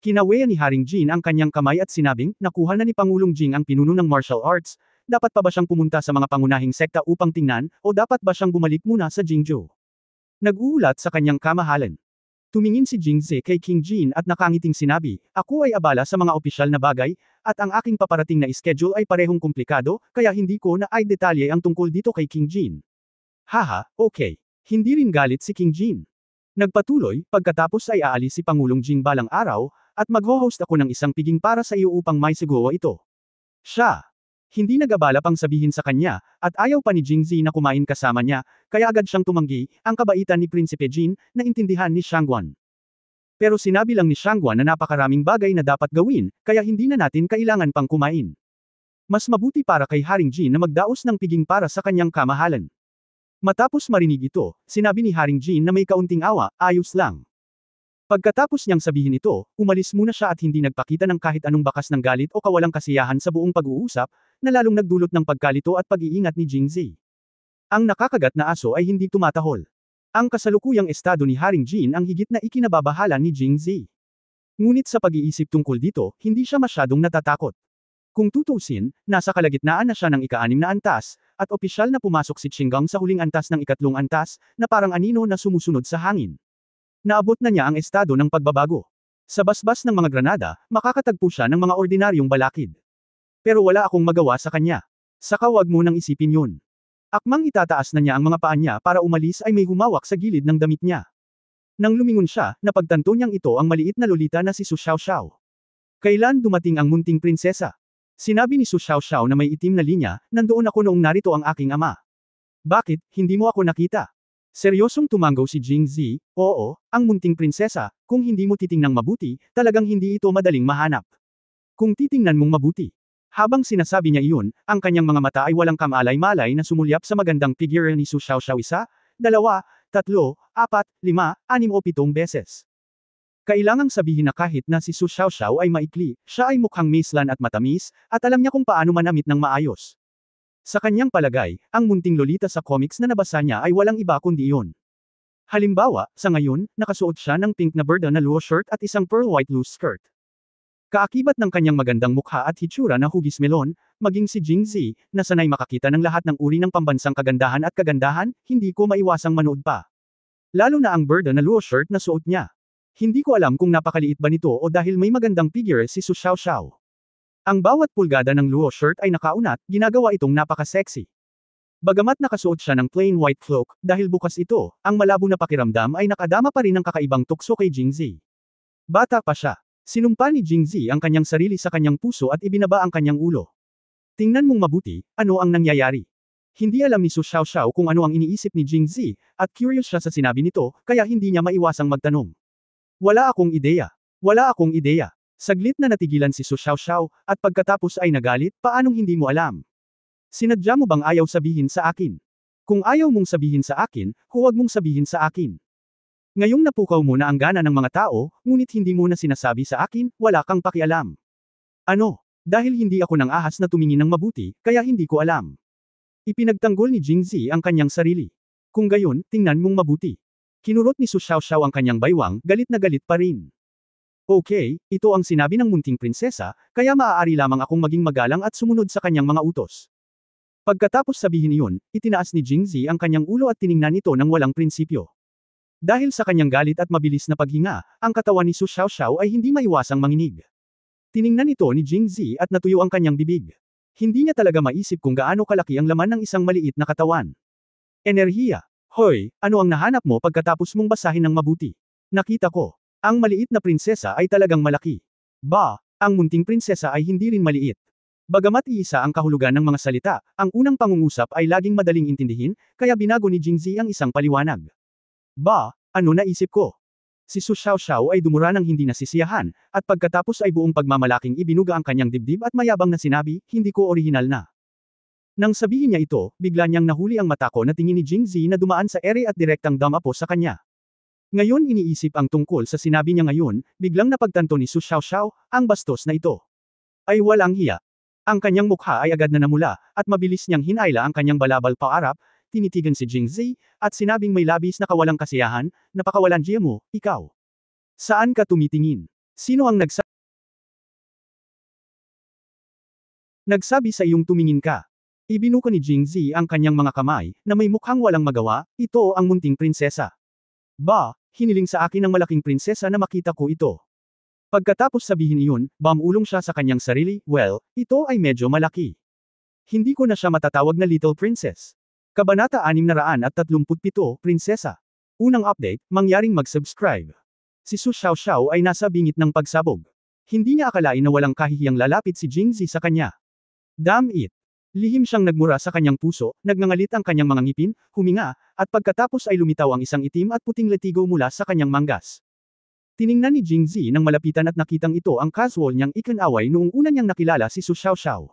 Kinaweya ni Haring Jin ang kanyang kamay at sinabing, nakuha na ni Pangulong Jing ang pinuno ng martial arts, dapat pa ba siyang pumunta sa mga pangunahing sekta upang tingnan, o dapat ba siyang bumalik muna sa Jingzhou? Nag-uulat sa kanyang kamahalan. Tumingin si Jingzi kay King Jin at nakangiting sinabi, "Ako ay abala sa mga opisyal na bagay, at ang aking paparating na schedule ay parehong komplikado, kaya hindi ko na ay detalye ang tungkol dito kay King Jin." Haha, okay. Hindi rin galit si King Jin. Nagpatuloy, pagkatapos ay aalis si Pangulong Jing balang araw, at magho-host ako ng isang piging para sa iyo upang may siguro ito. Siya. Hindi nag-abala pang sabihin sa kanya, at ayaw pa ni Jingzi na kumain kasama niya, kaya agad siyang tumanggi, ang kabaitan ni Prinsipe Jin, na intindihan ni Shangguan. Pero sinabi lang ni Shangguan na napakaraming bagay na dapat gawin, kaya hindi na natin kailangan pang kumain. Mas mabuti para kay Haring Jin na magdaos ng piging para sa kanyang kamahalan. Matapos marinig ito, sinabi ni Haring Jin na may kaunting awa, ayos lang. Pagkatapos niyang sabihin ito, umalis muna siya at hindi nagpakita ng kahit anong bakas ng galit o kawalang kasiyahan sa buong pag-uusap, na lalong nagdulot ng pagkalito at pag-iingat ni Jingzi. Ang nakakagat na aso ay hindi tumatahol. Ang kasalukuyang estado ni Haring Jin ang higit na ikinababahala ni Jingzi. Ngunit sa pag-iisip tungkol dito, hindi siya masyadong natatakot. Kung tutuusin, nasa kalagitnaan na siya ng ika-6 na antas, at opisyal na pumasok si Qinggang sa huling antas ng ika-3 antas, na parang anino na sumusunod sa hangin. Naabot na niya ang estado ng pagbabago. Sa basbas ng mga granada, makakatagpo siya ng mga ordinaryong balakid. Pero wala akong magawa sa kanya. Saka wag mo nang isipin yun. Akmang itataas na niya ang mga paa niya para umalis ay may humawak sa gilid ng damit niya. Nang lumingon siya, napagtanto niyang ito ang maliit na lolita na si Su Xiaoxiao. Kailan dumating ang munting prinsesa? Sinabi ni Su Xiaoxiao na may itim na linya, nandoon ako noong narito ang aking ama. Bakit, hindi mo ako nakita? Seryosong tumanggaw si Jingzi, oo, ang munting prinsesa, kung hindi mo titingnang mabuti, talagang hindi ito madaling mahanap. Kung titingnan mong mabuti. Habang sinasabi niya iyon, ang kanyang mga mata ay walang kamalay-malay na sumulyap sa magandang figure ni Su Xiaoxiao 1, 2, 3, 4, 5, 6 o 7 beses. Kailangang sabihin na kahit na si Su Xiaoxiao ay maikli, siya ay mukhang maislan at matamis, at alam niya kung paano manamit ng maayos. Sa kanyang palagay, ang munting lolita sa comics na nabasa niya ay walang iba kundi iyon. Halimbawa, sa ngayon, nakasuot siya ng pink na berda na luo shirt at isang pearl white loose skirt. Kaakibat ng kanyang magandang mukha at hitsura na hugis melon, maging si Jingzi, na sanay makakita ng lahat ng uri ng pambansang kagandahan at kagandahan, hindi ko maiwasang manood pa. Lalo na ang berda na luo shirt na suot niya. Hindi ko alam kung napakaliit ba nito o dahil may magandang figure si Su Xiaoxiao. Ang bawat pulgada ng luo shirt ay nakaunat, ginagawa itong napaka-sexy. Bagamat nakasuot siya ng plain white cloak, dahil bukas ito, ang malabo na pakiramdam ay nakadama pa rin ng kakaibang tukso kay Jingzi. Bata pa siya. Sinumpa ni Jingzi ang kanyang sarili sa kanyang puso at ibinaba ang kanyang ulo. Tingnan mong mabuti, ano ang nangyayari? Hindi alam ni Su Xiaoxiao kung ano ang iniisip ni Jingzi, at curious siya sa sinabi nito, kaya hindi niya maiwasang magtanong. Wala akong ideya. Wala akong ideya. Saglit na natigilan si Su Xiaoxiao, at pagkatapos ay nagalit, paanong hindi mo alam? Sinadya mo bang ayaw sabihin sa akin? Kung ayaw mong sabihin sa akin, huwag mong sabihin sa akin. Ngayong napukaw mo na ang gana ng mga tao, ngunit hindi mo na sinasabi sa akin, wala kang pakialam. Ano? Dahil hindi ako nang ahas na tumingin ng mabuti, kaya hindi ko alam. Ipinagtanggol ni Jingzi ang kanyang sarili. Kung gayon, tingnan mong mabuti. Kinurot ni Su Xiaoxiao ang kanyang baywang, galit na galit pa rin. Okay, ito ang sinabi ng munting prinsesa, kaya maaari lamang akong maging magalang at sumunod sa kanyang mga utos. Pagkatapos sabihin iyon, itinaas ni Jingzi ang kanyang ulo at tiningnan ito ng walang prinsipyo. Dahil sa kanyang galit at mabilis na paghinga, ang katawan ni Su Xiaoxiao ay hindi maiwasang manginig. Tiningnan ito ni Jingzi at natuyo ang kanyang bibig. Hindi niya talaga maisip kung gaano kalaki ang laman ng isang maliit na katawan. Enerhiya. Hoy, ano ang nahanap mo pagkatapos mong basahin ng mabuti? Nakita ko. Ang maliit na prinsesa ay talagang malaki. Ba, ang munting prinsesa ay hindi rin maliit. Bagamat iisa ang kahulugan ng mga salita, ang unang pangungusap ay laging madaling intindihin, kaya binago ni Jingzi ang isang paliwanag. Ba, ano naisip ko? Si Su Xiaoxiao ay dumura ng hindi nasisiyahan, at pagkatapos ay buong pagmamalaking ibinuga ang kanyang dibdib at mayabang na sinabi, hindi ko orihinal na. Nang sabihin niya ito, bigla niyang nahuli ang mata ko na tingin ni Jingzi na dumaan sa ere at direktang damapo sa kanya. Ngayon iniisip ang tungkol sa sinabi niya ngayon, biglang napagtanto ni Su Xiaoxiao, ang bastos na ito. Ay walang hiya. Ang kanyang mukha ay agad na namula, at mabilis niyang hinayla ang kanyang balabal paarap, tinitigan si Jingzi, at sinabing may labis na kawalang kasiyahan, napakawalan diya mo, ikaw. Saan ka tumitingin? Sino ang nagsabi sa iyong tumingin ka? Ibinuka ni Jingzi ang kanyang mga kamay, na may mukhang walang magawa, ito ang munting prinsesa. Ba, hiniling sa akin ng malaking prinsesa na makita ko ito. Pagkatapos sabihin iyon, bamulong siya sa kanyang sarili, well, ito ay medyo malaki. Hindi ko na siya matatawag na Little Princess. Kabanata 637, Prinsesa. Unang update, mangyaring mag-subscribe. Si Su Xiaoxiao ay nasa bingit ng pagsabog. Hindi niya akalain na walang kahihiyang lalapit si Jingzi sa kanya. Damn it! Lihim siyang nagmura sa kanyang puso, nagngangalit ang kanyang mga ngipin, huminga, at pagkatapos ay lumitaw ang isang itim at puting letigo mula sa kanyang manggas. Tiningnan ni Jingzi nang malapitan at nakitang ito ang casual niyang ikinaway noong una niyang nakilala si Su Xiaoxiao.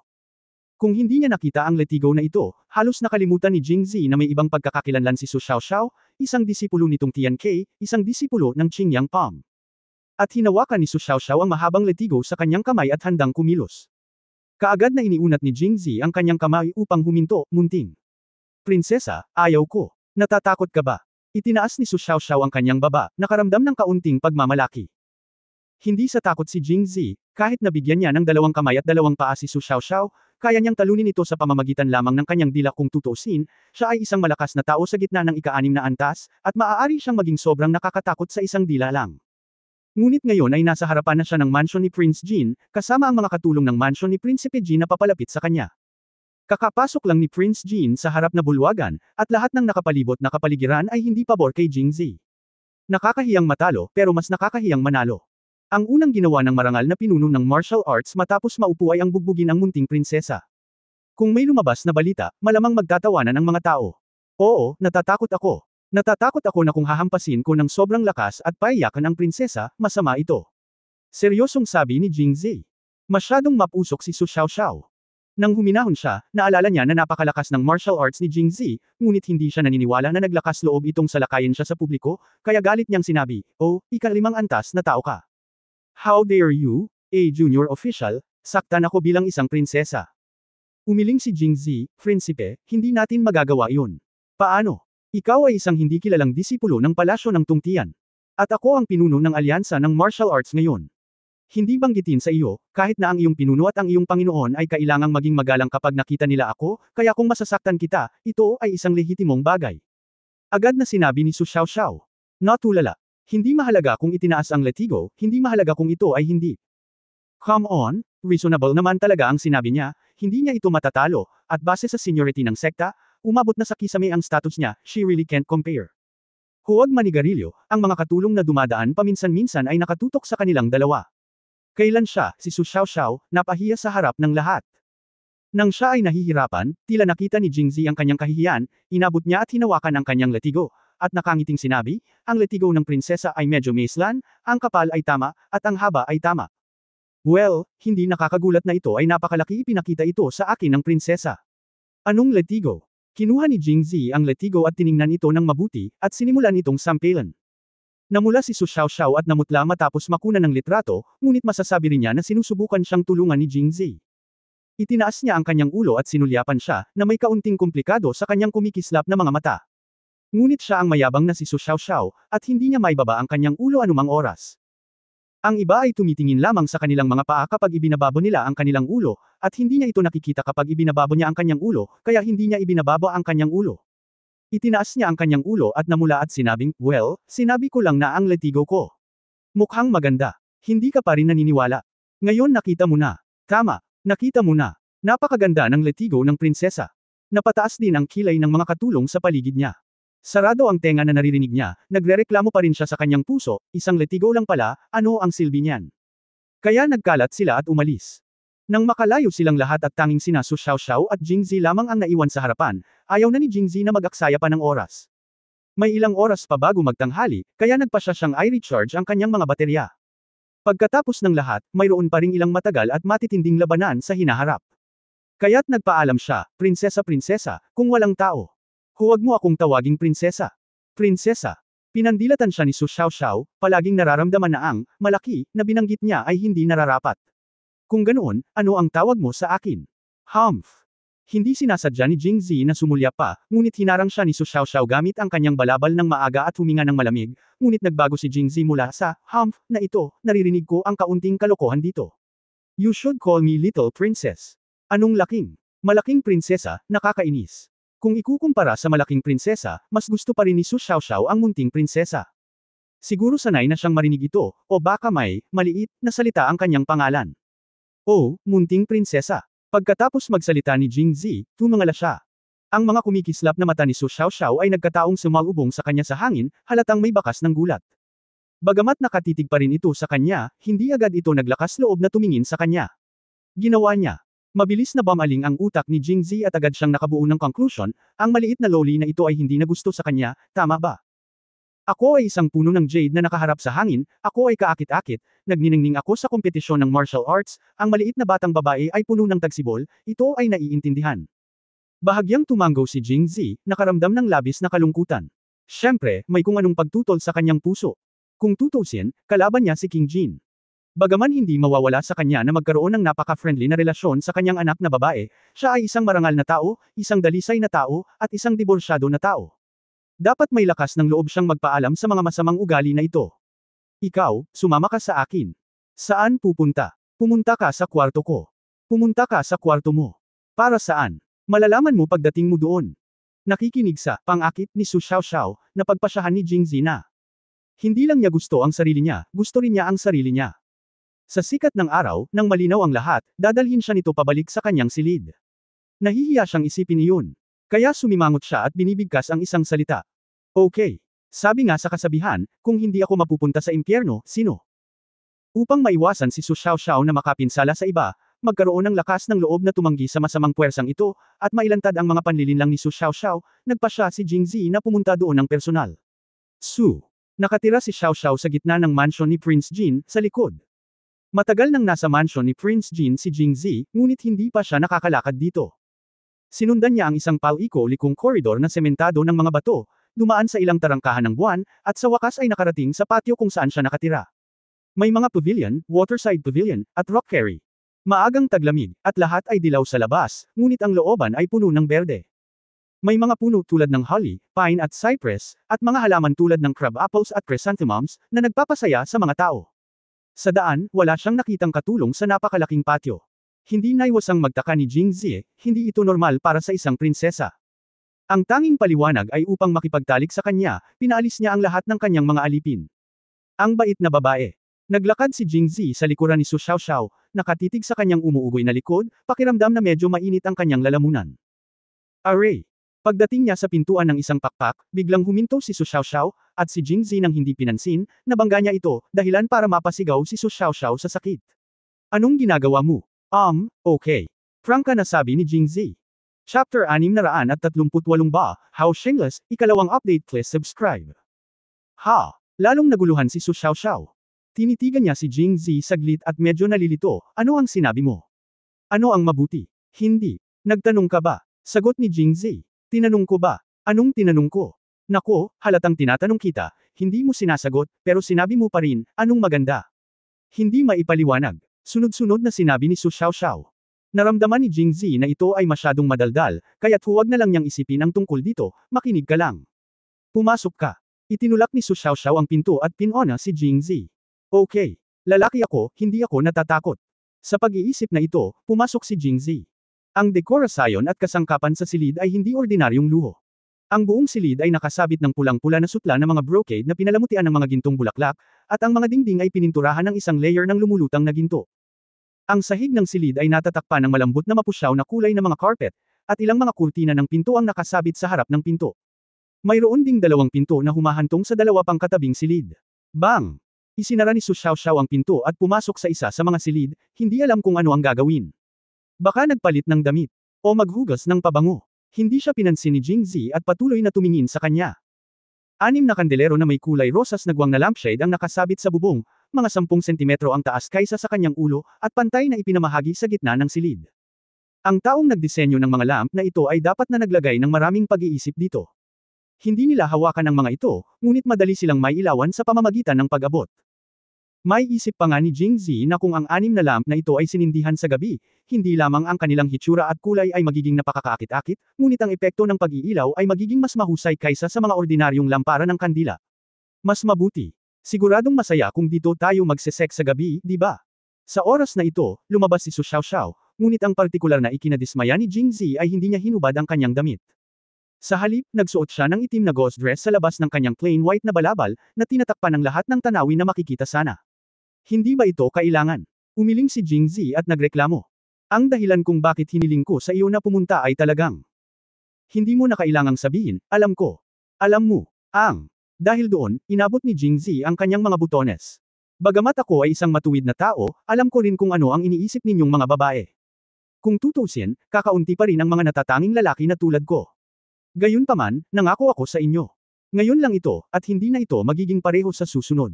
Kung hindi niya nakita ang letigo na ito, halos nakalimutan ni Jingzi na may ibang pagkakakilanlan si Su Xiaoxiao, isang disipulo nitong Tian Ke, isang disipulo ng Qingyang Palm. At hinawakan ni Su Xiaoxiao ang mahabang letigo sa kanyang kamay at handang kumilos. Kaagad na iniunat ni Jingzi ang kanyang kamay upang huminto, munting. Prinsesa, ayaw ko. Natatakot ka ba? Itinaas ni Su Xiaoxiao ang kanyang baba, nakaramdam ng kaunting pagmamalaki. Hindi sa takot si Jingzi, kahit nabigyan niya ng dalawang kamay at dalawang paa si Su Xiaoxiao, kaya niyang talunin ito sa pamamagitan lamang ng kanyang dila kung tutuusin, siya ay isang malakas na tao sa gitna ng ika-6 na antas, at maaari siyang maging sobrang nakakatakot sa isang dila lang. Ngunit ngayon ay nasa harapan na siya ng mansyon ni Prince Jin, kasama ang mga katulong ng mansyon ni Prinsipe Jin na papalapit sa kanya. Kakapasok lang ni Prince Jin sa harap na bulwagan, at lahat ng nakapalibot na kapaligiran ay hindi pabor kay Jingzi. Nakakahiyang matalo, pero mas nakakahiyang manalo. Ang unang ginawa ng marangal na pinuno ng martial arts matapos maupo ay ang bugbugin ang munting prinsesa. Kung may lumabas na balita, malamang magtatawanan ang mga tao. Oo, natatakot ako. Natatakot ako na kung hahampasin ko ng sobrang lakas at paiyakan ang prinsesa, masama ito. Seryosong sabi ni Jingzi. Masyadong mapusok si Su Xiaoxiao. Nang huminahon siya, naalala niya na napakalakas ng martial arts ni Jingzi, ngunit hindi siya naniniwala na naglakas loob itong salakayin siya sa publiko, kaya galit niyang sinabi, oh, ika-5 antas na tao ka. How dare you, a junior official, saktan ako bilang isang prinsesa. Umiling si Jingzi, Prinsipe, hindi natin magagawa iyon. Paano? Ikaw ay isang hindi kilalang disipulo ng palasyo ng Tungtian. At ako ang pinuno ng alyansa ng martial arts ngayon. Hindi banggitin sa iyo, kahit na ang iyong pinuno at ang iyong Panginoon ay kailangang maging magalang kapag nakita nila ako, kaya kung masasaktan kita, ito ay isang lehitimong bagay. Agad na sinabi ni Su Xiaoxiao. Natulala. Hindi mahalaga kung itinaas ang letigo, hindi mahalaga kung ito ay hindi. Come on, reasonable naman talaga ang sinabi niya, hindi niya ito matatalo, at base sa seniority ng sekta, umabot na sa kisame ang status niya, she really can't compare. Huwag manigarilyo, ang mga katulong na dumadaan paminsan-minsan ay nakatutok sa kanilang dalawa. Kailan siya, si Su Xiaoxiao, napahiya sa harap ng lahat. Nang siya ay nahihirapan, tila nakita ni Jingzi ang kanyang kahihiyan, inabot niya at hinawakan ang kanyang letigo, at nakangiting sinabi, ang letigo ng prinsesa ay medyo maislan, ang kapal ay tama, at ang haba ay tama. Well, hindi nakakagulat na ito ay napakalaki ipinakita ito sa akin ng prinsesa. Anong letigo? Kinuha ni Jingzi ang letigo at tiningnan ito ng mabuti, at sinimulan itong sampilan. Namula si Su Xiaoxiao at namutla matapos makuna ng litrato, ngunit masasabi rin niya na sinusubukan siyang tulungan ni Jingzi. Itinaas niya ang kanyang ulo at sinulyapan siya, na may kaunting komplikado sa kanyang kumikislap na mga mata. Ngunit siya ang mayabang na si Su Xiaoxiao, at hindi niya maibaba ang kanyang ulo anumang oras. Ang iba ay tumitingin lamang sa kanilang mga paa kapag ibinababo nila ang kanilang ulo, at hindi niya ito nakikita kapag ibinababo niya ang kanyang ulo, kaya hindi niya ibinababo ang kanyang ulo. Itinaas niya ang kanyang ulo at namula at sinabing, "Well, sinabi ko lang na ang letigo ko. Mukhang maganda. Hindi ka pa rin naniniwala. Ngayon nakita mo na." "Tama, nakita mo na. Napakaganda ng letigo ng prinsesa." Napataas din ang kilay ng mga katulong sa paligid niya. Sarado ang tenga na naririnig niya, nagrereklamo pa rin siya sa kanyang puso, isang letigo lang pala, ano ang silbi niyan? Kaya nagkalat sila at umalis. Nang makalayo silang lahat at tanging sina Su Xiaoxiao at Jingzi lamang ang naiwan sa harapan, ayaw na ni Jingzi na mag-aksaya pa ng oras. May ilang oras pa bago magtanghali, kaya nagpasya siyang i-recharge ang kanyang mga baterya. Pagkatapos ng lahat, mayroon pa ring ilang matagal at matitinding labanan sa hinaharap. Kaya't nagpaalam siya, "Prinsesa-prinsesa, kung walang tao. Huwag mo akong tawaging prinsesa." "Prinsesa." Pinandilatan siya ni Su Xiaoxiao, palaging nararamdaman na ang malaki na binanggit niya ay hindi nararapat. "Kung ganoon, ano ang tawag mo sa akin?" "Humph." Hindi sinasadya ni Jingzi na sumulya pa, ngunit hinarang siya ni Su Xiaoxiao gamit ang kanyang balabal ng maaga at huminga ng malamig, ngunit nagbago si Jingzi mula sa humph na ito, naririnig ko ang kaunting kalokohan dito. "You should call me little princess." Anong laking? Malaking prinsesa, nakakainis. Kung ikukumpara sa malaking prinsesa, mas gusto pa rin ni Su Xiaoxiao ang munting prinsesa. Siguro sanay na siyang marinig ito, o baka may, maliit, na salita ang kanyang pangalan. "Oh, munting prinsesa." Pagkatapos magsalita ni Jingzi, tumangala siya. Ang mga kumikislap na mata ni Su Xiaoxiao ay nagkataong sumalubong sa kanya sa hangin, halatang may bakas ng gulat. Bagamat nakatitig pa rin ito sa kanya, hindi agad ito naglakas loob na tumingin sa kanya. Ginawa niya. Mabilis na bumaling ang utak ni Jingzi at agad siyang nakabuo ng conclusion, ang maliit na loli na ito ay hindi na gusto sa kanya, tama ba? "Ako ay isang puno ng jade na nakaharap sa hangin, ako ay kaakit-akit, nagniningning ako sa kompetisyon ng martial arts, ang maliit na batang babae ay puno ng tagsibol, ito ay naiintindihan." Bahagyang tumanggo si Jingzi, nakaramdam ng labis na kalungkutan. Siyempre, may kung anong pagtutol sa kanyang puso. Kung tutusin, kalaban niya si King Jin. Bagaman hindi mawawala sa kanya na magkaroon ng napaka-friendly na relasyon sa kanyang anak na babae, siya ay isang marangal na tao, isang dalisay na tao, at isang diborsyado na tao. Dapat may lakas ng loob siyang magpaalam sa mga masamang ugali na ito. "Ikaw, sumama ka sa akin." "Saan pupunta?" "Pumunta ka sa kwarto ko." "Pumunta ka sa kwarto mo." "Para saan?" "Malalaman mo pagdating mo doon." Nakikinig sa pang-akit ni Su Xiaoxiao, napagpasyahan ni Jingzi na. Hindi lang niya gusto ang sarili niya, gusto rin niya ang sarili niya. Sa sikat ng araw, nang malinaw ang lahat, dadalhin siya nito pabalik sa kanyang silid. Nahihiya siyang isipin iyon. Kaya sumimangot siya at binibigkas ang isang salita. "Okay. Sabi nga sa kasabihan, kung hindi ako mapupunta sa impyerno, sino?" Upang maiwasan si Su Xiaoxiao na makapinsala sa iba, magkaroon ng lakas ng loob na tumanggi sa masamang puwersang ito, at mailantad ang mga panlilinlang ni Su Xiaoxiao, nagpasya si Jingzi na pumunta doon ng personal. Su. Nakatira si Xiaoxiao sa gitna ng mansyon ni Prince Jin, sa likod. Matagal nang nasa mansyon ni Prince Jin si Jingzi, ngunit hindi pa siya nakakalakad dito. Sinundan niya ang isang paliko-likong koridor na sementado ng mga bato, dumaan sa ilang tarangkahan ng buwan, at sa wakas ay nakarating sa patio kung saan siya nakatira. May mga pavilion, waterside pavilion, at rock quarry. Maagang taglamig, at lahat ay dilaw sa labas, ngunit ang looban ay puno ng berde. May mga puno tulad ng holly, pine at cypress, at mga halaman tulad ng crab apples at chrysanthemums, na nagpapasaya sa mga tao. Sa daan, wala siyang nakitang katulong sa napakalaking patio. Hindi naiwasang magtaka ni Jingzi, hindi ito normal para sa isang prinsesa. Ang tanging paliwanag ay upang makipagtalik sa kanya, pinaalis niya ang lahat ng kanyang mga alipin. Ang bait na babae. Naglakad si Jingzi sa likuran ni Su Xiaoxiao, nakatitig sa kanyang umuugoy na likod, pakiramdam na medyo mainit ang kanyang lalamunan. Aray! Pagdating niya sa pintuan ng isang pakpak, biglang huminto si Su Xiaoxiao, at si Jingzi nang hindi pinansin, nabangga niya ito, dahilan para mapasigaw si Su Xiaoxiao sa sakit. "Anong ginagawa mo?" Okay. Prangka na sabi ni Jingzi. Chapter 638 ba, How Shameless, ikalawang update please subscribe. Ha! Lalong naguluhan si Su Xiaoxiao. Tinitigan niya si Jingzi saglit at medyo nalilito, "Ano ang sinabi mo? Ano ang mabuti? Hindi. Nagtanong ka ba?" Sagot ni Jingzi. "Tinanong ko ba? Anong tinanong ko?" "Nako, halatang tinatanong kita, hindi mo sinasagot, pero sinabi mo pa rin, anong maganda?" Hindi maipaliwanag. Sunod-sunod na sinabi ni Su Xiaoxiao. Naramdaman ni Jingzi na ito ay masyadong madaldal, kaya't huwag na lang niyang isipin ang tungkol dito, makinig ka lang. Pumasok ka. Itinulak ni Su Xiaoxiao ang pinto at pinona si Jingzi. Okay. Lalaki ako, hindi ako natatakot. Sa pag-iisip na ito, pumasok si Jingzi. Ang dekorasyon at kasangkapan sa silid ay hindi ordinaryong luho. Ang buong silid ay nakasabit ng pulang-pula na sutla ng mga brocade na pinalamutian ng mga gintong bulaklak, at ang mga dingding ay pininturahan ng isang layer ng lumulutang na ginto. Ang sahig ng silid ay natatakpan ng malambot na mapusyaw na kulay na mga carpet, at ilang mga kurtina ng pinto ang nakasabit sa harap ng pinto. Mayroon ding dalawang pinto na humahantong sa dalawa pang katabing silid. Bang! Isinara ni Su Xiaoxiao ang pinto at pumasok sa isa sa mga silid, hindi alam kung ano ang gagawin. Baka nagpalit ng damit. O maghugas ng pabango. Hindi siya pinansin ni Jingzi at patuloy na tumingin sa kanya. 6 na kandelero na may kulay rosas na guwang na lampshade ang nakasabit sa bubong, mga 10 sentimetro ang taas kaysa sa kanyang ulo, at pantay na ipinamahagi sa gitna ng silid. Ang taong nagdisenyo ng mga lamp na ito ay dapat na naglagay ng maraming pag-iisip dito. Hindi nila hawakan ang mga ito, ngunit madali silang may ilawan sa pamamagitan ng pag-abot. May isip pa nga ni Jingzi na kung ang 6 na lamp na ito ay sinindihan sa gabi, hindi lamang ang kanilang hitsura at kulay ay magiging napakakaakit-akit, ngunit ang epekto ng pag-iilaw ay magiging mas mahusay kaysa sa mga ordinaryong lampara ng kandila. Mas mabuti. Siguradong masaya kung dito tayo magsesek sa gabi, di ba? Sa oras na ito, lumabas si Su Xiaoxiao, ngunit ang partikular na ikinadismaya ni Jingzi ay hindi niya hinubad ang kanyang damit. Sa halip, nagsuot siya ng itim na gauze dress sa labas ng kanyang plain white na balabal, na tinatakpan ng lahat ng tanawin na makikita sana. Hindi ba ito kailangan? Umiling si Jingzi at nagreklamo. Ang dahilan kung bakit hiniling ko sa iyo na pumunta ay talagang hindi mo na kailangang sabihin, alam ko. Alam mo. Dahil doon, inabot ni Jingzi ang kanyang mga butones. Bagamat ako ay isang matuwid na tao, alam ko rin kung ano ang iniisip ninyong mga babae. Kung tutusin, kakaunti pa rin ang mga natatanging lalaki na tulad ko. Gayunpaman, nangako ako sa inyo. Ngayon lang ito, at hindi na ito magiging pareho sa susunod.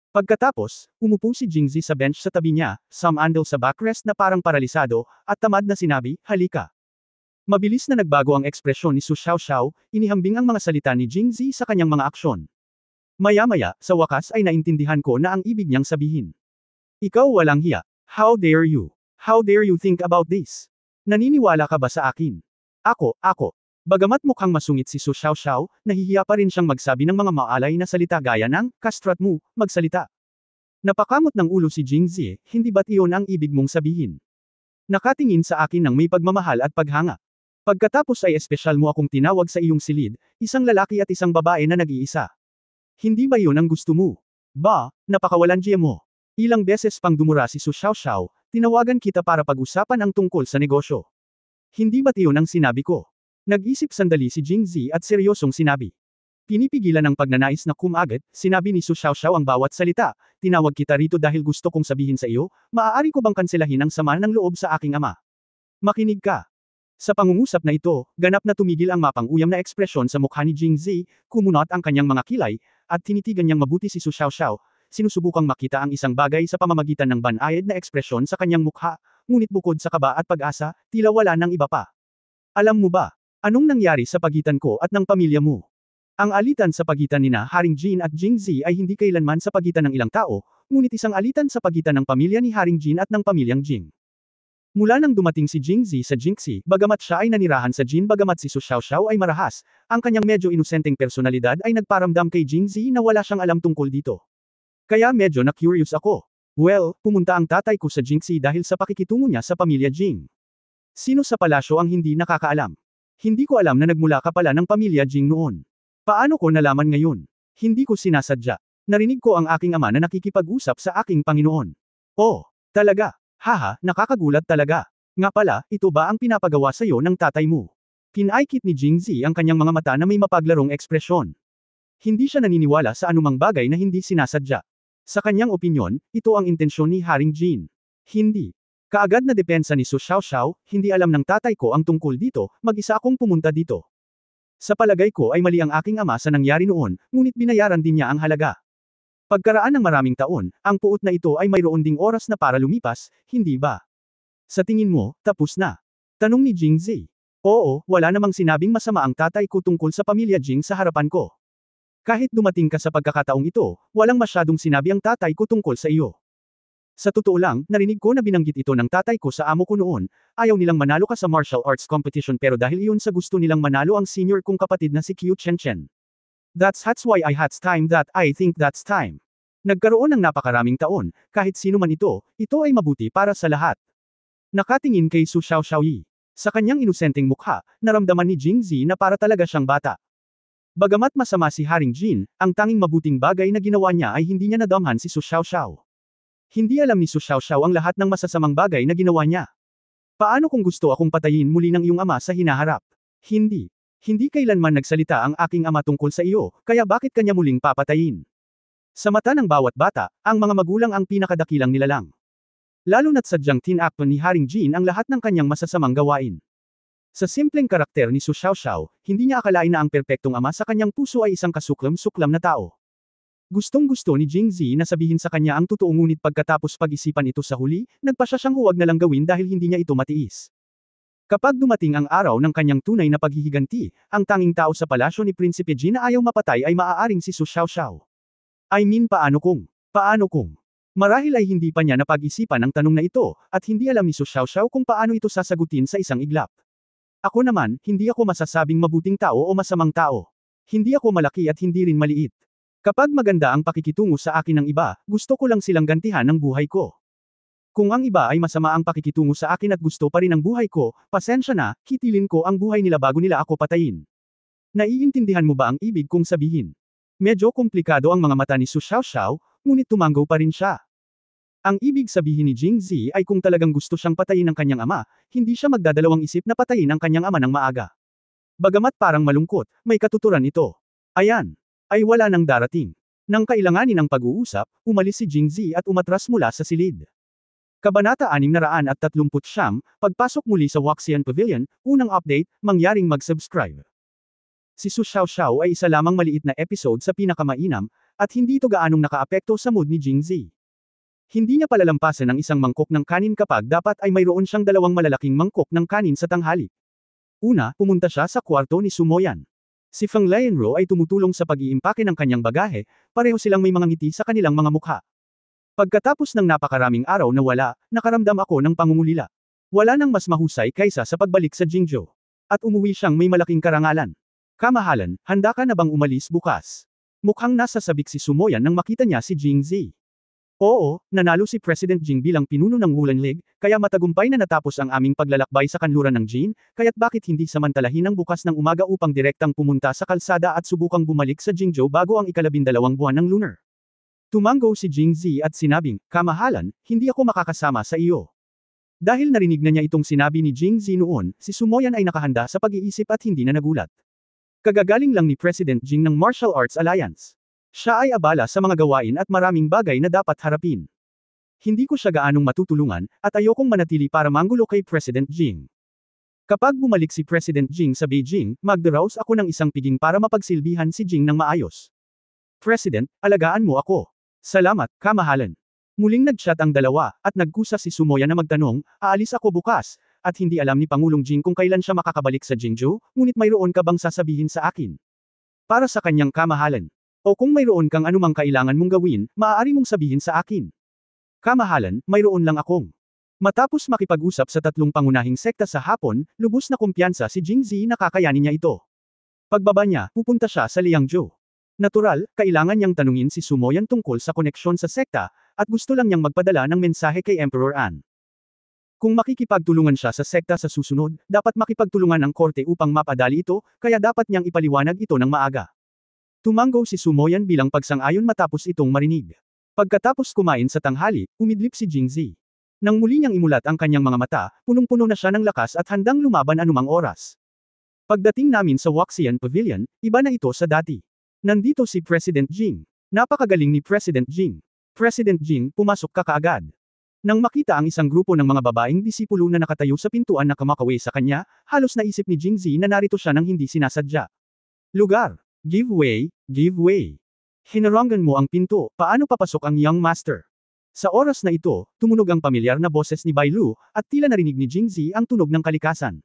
Pagkatapos, umupo si Jingzi sa bench sa tabi niya, sumandal sa backrest na parang paralisado, at tamad na sinabi, halika. Mabilis na nagbago ang ekspresyon ni Su Xiaoxiao, inihambing ang mga salita ni Jingzi sa kanyang mga aksyon. Maya-maya, sa wakas ay naintindihan ko na ang ibig niyang sabihin. Ikaw walang hiya. How dare you? How dare you think about this? Naniniwala ka ba sa akin? Ako. Bagamat mukhang masungit si Su Xiaoxiao, nahihiya pa rin siyang magsabi ng mga maalay na salita gaya ng, kastrat mo, magsalita. Napakamot ng ulo si Jingzi, hindi ba't iyon ang ibig mong sabihin? Nakatingin sa akin ng may pagmamahal at paghanga. Pagkatapos ay espesyal mo akong tinawag sa iyong silid, isang lalaki at isang babae na nag-iisa. Hindi ba iyon ang gusto mo? Ba, napakawalan mo. Ilang beses pang dumura si Su Xiaoxiao, tinawagan kita para pag-usapan ang tungkol sa negosyo. Hindi ba't iyon ang sinabi ko? Nag-isip sandali si Jingzi at seryosong sinabi. Pinipigilan ang pagnanais na kumagat, sinabi ni Su Xiaoxiao ang bawat salita, tinawag kita rito dahil gusto kong sabihin sa iyo, maaari ko bang kanselahin ang sama ng loob sa aking ama? Makinig ka. Sa pangungusap na ito, ganap na tumigil ang mapang-uyam na ekspresyon sa mukha ni Jingzi, kumunot ang kanyang mga kilay, at tinitigan niyang mabuti si Su Xiaoxiao, sinusubukang makita ang isang bagay sa pamamagitan ng banayad na ekspresyon sa kanyang mukha, ngunit bukod sa kaba at pag-asa, tila wala nang iba pa. Alam mo ba? Anong nangyari sa pagitan ko at ng pamilya mo? Ang alitan sa pagitan nina Haring Jin at Jingzi ay hindi kailanman sa pagitan ng ilang tao, ngunit isang alitan sa pagitan ng pamilya ni Haring Jin at ng pamilyang Jing. Mula nang dumating si Jingzi sa Jingxi, bagamat siya ay nanirahan sa Jin bagamat si Su Xiaoxiao ay marahas, ang kanyang medyo inosenteng personalidad ay nagparamdam kay Jingzi na wala siyang alam tungkol dito. Kaya medyo na-curious ako. Well, pumunta ang tatay ko sa Jingxi dahil sa pakikitungo niya sa pamilya Jing. Sino sa palasyo ang hindi nakakaalam? Hindi ko alam na nagmula ka pala ng pamilya Jing noon. Paano ko nalaman ngayon? Hindi ko sinasadya. Narinig ko ang aking ama na nakikipag-usap sa aking Panginoon. Oh, talaga? Haha, nakakagulat talaga. Nga pala, ito ba ang pinapagawa sa iyo ng tatay mo? Pinaikit ni Jingzi ang kanyang mga mata na may mapaglarong ekspresyon. Hindi siya naniniwala sa anumang bagay na hindi sinasadya. Sa kanyang opinyon, ito ang intensyon ni Haring Jin. Hindi. Kaagad na depensa ni Su Xiaoxiao, hindi alam ng tatay ko ang tungkol dito, mag-isa akong pumunta dito. Sa palagay ko ay mali ang aking ama sa nangyari noon, ngunit binayaran din niya ang halaga. Pagkaraan ng maraming taon, ang puot na ito ay mayroon ding oras na para lumipas, hindi ba? Sa tingin mo, tapos na? Tanong ni Jingzi. Oo, wala namang sinabing masama ang tatay ko tungkol sa pamilya Jing sa harapan ko. Kahit dumating ka sa pagkakataong ito, walang masyadong sinabi ang tatay ko tungkol sa iyo. Sa totoo lang, narinig ko na binanggit ito ng tatay ko sa amo ko noon, ayaw nilang manalo ka sa martial arts competition pero dahil iyon sa gusto nilang manalo ang senior kong kapatid na si Qiu Chenchen. That's why it's time that I think that's time. Nagkaroon ng napakaraming taon, kahit sino man ito ay mabuti para sa lahat. Nakatingin kay Su Xiaoxiaoyi. Sa kanyang inusenteng mukha, naramdaman ni Jingzi na para talaga siyang bata. Bagamat masama si Haring Jin, ang tanging mabuting bagay na ginawa niya ay hindi niya nadamhan si Su Xiaoxiao. Hindi alam ni Su Xiaoxiao ang lahat ng masasamang bagay na ginawa niya. Paano kung gusto akong patayin muli ng iyong ama sa hinaharap? Hindi. Hindi kailanman nagsalita ang aking ama tungkol sa iyo, kaya bakit kanya muling papatayin? Sa mata ng bawat bata, ang mga magulang ang pinakadakilang nilalang. Lalo na't sadyang tinakpan ni Haring Jin ang lahat ng kanyang masasamang gawain. Sa simpleng karakter ni Su Xiaoxiao, hindi niya akalain na ang perpektong ama sa kanyang puso ay isang kasuklam-suklam na tao. Gustong-gusto ni Jingzi na sabihin sa kanya ang totoo ngunit pagkatapos pag-isipan ito sa huli, nagpasya siyang huwag na lang gawin dahil hindi niya ito matiis. Kapag dumating ang araw ng kanyang tunay na paghihiganti, ang tanging tao sa palasyo ni Prinsipe Jin na ayaw mapatay ay maaaring si Su Xiaoxiao. Paano kung? Marahil ay hindi pa niya napag-isipan ang tanong na ito, at hindi alam ni Su Xiaoxiao kung paano ito sasagutin sa isang iglap. Ako naman, hindi ako masasabing mabuting tao o masamang tao. Hindi ako malaki at hindi rin maliit. Kapag maganda ang pakikitungo sa akin ng iba, gusto ko lang silang gantihan ng buhay ko. Kung ang iba ay masama ang pakikitungo sa akin at gusto pa rin ang buhay ko, pasensya na, kitilin ko ang buhay nila bago nila ako patayin. Naiintindihan mo ba ang ibig kong sabihin? Medyo komplikado ang mga mata ni Su Xiaoxiao, ngunit tumanggo pa rin siya. Ang ibig sabihin ni Jingzi ay kung talagang gusto siyang patayin ng kanyang ama, hindi siya magdadalawang isip na patayin ang kanyang ama ng maaga. Bagamat parang malungkot, may katuturan ito. Ayan. Ay wala nang darating. Nang kailanganin ang pag-uusap, umalis si Jingzi at umatras mula sa silid. Kabanata 639, pagpasok muli sa Waxian Pavilion, unang update, mangyaring mag-subscribe. Si Su Xiaoxiao ay isa lamang maliit na episode sa pinakamainam, at hindi ito gaanong nakaapekto sa mood ni Jingzi. Hindi niya palalampasan ang isang mangkok ng kanin kapag dapat ay mayroon siyang dalawang malalaking mangkok ng kanin sa tanghali. Una, pumunta siya sa kwarto ni Su Moyan. Si Feng Lianruo ay tumutulong sa pag-iimpake ng kanyang bagahe, pareho silang may mga ngiti sa kanilang mga mukha. Pagkatapos ng napakaraming araw na wala, nakaramdam ako ng pangungulila. Wala nang mas mahusay kaysa sa pagbalik sa Jingzhou. At umuwi siyang may malaking karangalan. Kamahalan, handa ka na bang umalis bukas? Mukhang nasa sabik si Su Moyan nang makita niya si Jingzi. Oo, nanalo si President Jing bilang pinuno ng Wulan League, kaya matagumpay na natapos ang aming paglalakbay sa kanluran ng Jin, kaya't bakit hindi samantalahin ang bukas ng umaga upang direktang pumunta sa kalsada at subukang bumalik sa Jingzhou bago ang 12 buwan ng lunar. Tumanggo si Jingzi at sinabing, kamahalan, hindi ako makakasama sa iyo. Dahil narinig na niya itong sinabi ni Jingzi noon, si Su Moyan ay nakahanda sa pag-iisip at hindi na nagulat. Kagagaling lang ni President Jing ng Martial Arts Alliance. Siya ay abala sa mga gawain at maraming bagay na dapat harapin. Hindi ko siya gaanong matutulungan, at ayokong manatili para manggulo kay President Jing. Kapag bumalik si President Jing sa Beijing, magdaraos ako ng isang piging para mapagsilbihan si Jing ng maayos. President, alagaan mo ako. Salamat, kamahalan. Muling nag-chat ang dalawa, at nagkusa si Su Moyan na magtanong, aalis ako bukas, at hindi alam ni Pangulong Jing kung kailan siya makakabalik sa Jingzhou, ngunit mayroon ka bang sasabihin sa akin? Para sa kanyang kamahalan. O kung mayroon kang anumang kailangan mong gawin, maaari mong sabihin sa akin. Kamahalan, mayroon lang akong. Matapos makipag-usap sa tatlong pangunahing sekta sa hapon, lubos na kumpiyansa si Jingzi na kakayanin niya ito. Pagbaba niya, pupunta siya sa Liangzhou. Natural, kailangan niyang tanungin si Su Moyan tungkol sa koneksyon sa sekta, at gusto lang niyang magpadala ng mensahe kay Emperor An. Kung makikipagtulungan siya sa sekta sa susunod, dapat makipagtulungan ang korte upang mapadali ito, kaya dapat niyang ipaliwanag ito ng maaga. Tumanggo si Su Moyan bilang pagsang-ayon matapos itong marinig. Pagkatapos kumain sa tanghali, umidlip si Jingzi. Nang muli niyang imulat ang kanyang mga mata, punong-puno na siya ng lakas at handang lumaban anumang oras. Pagdating namin sa Waxian Pavilion, iba na ito sa dati. Nandito si President Jing. Napakagaling ni President Jing. President Jing, pumasok ka kaagad. Nang makita ang isang grupo ng mga babaeng disipulo na nakatayo sa pintuan na kamakaway sa kanya, halos naisip ni Jingzi na narito siya nang hindi sinasadya. Lugar. Give way, give way. Hinarangan mo ang pinto, paano papasok ang young master? Sa oras na ito, tumunog ang pamilyar na boses ni Bai Lu, at tila narinig ni Jingzi ang tunog ng kalikasan.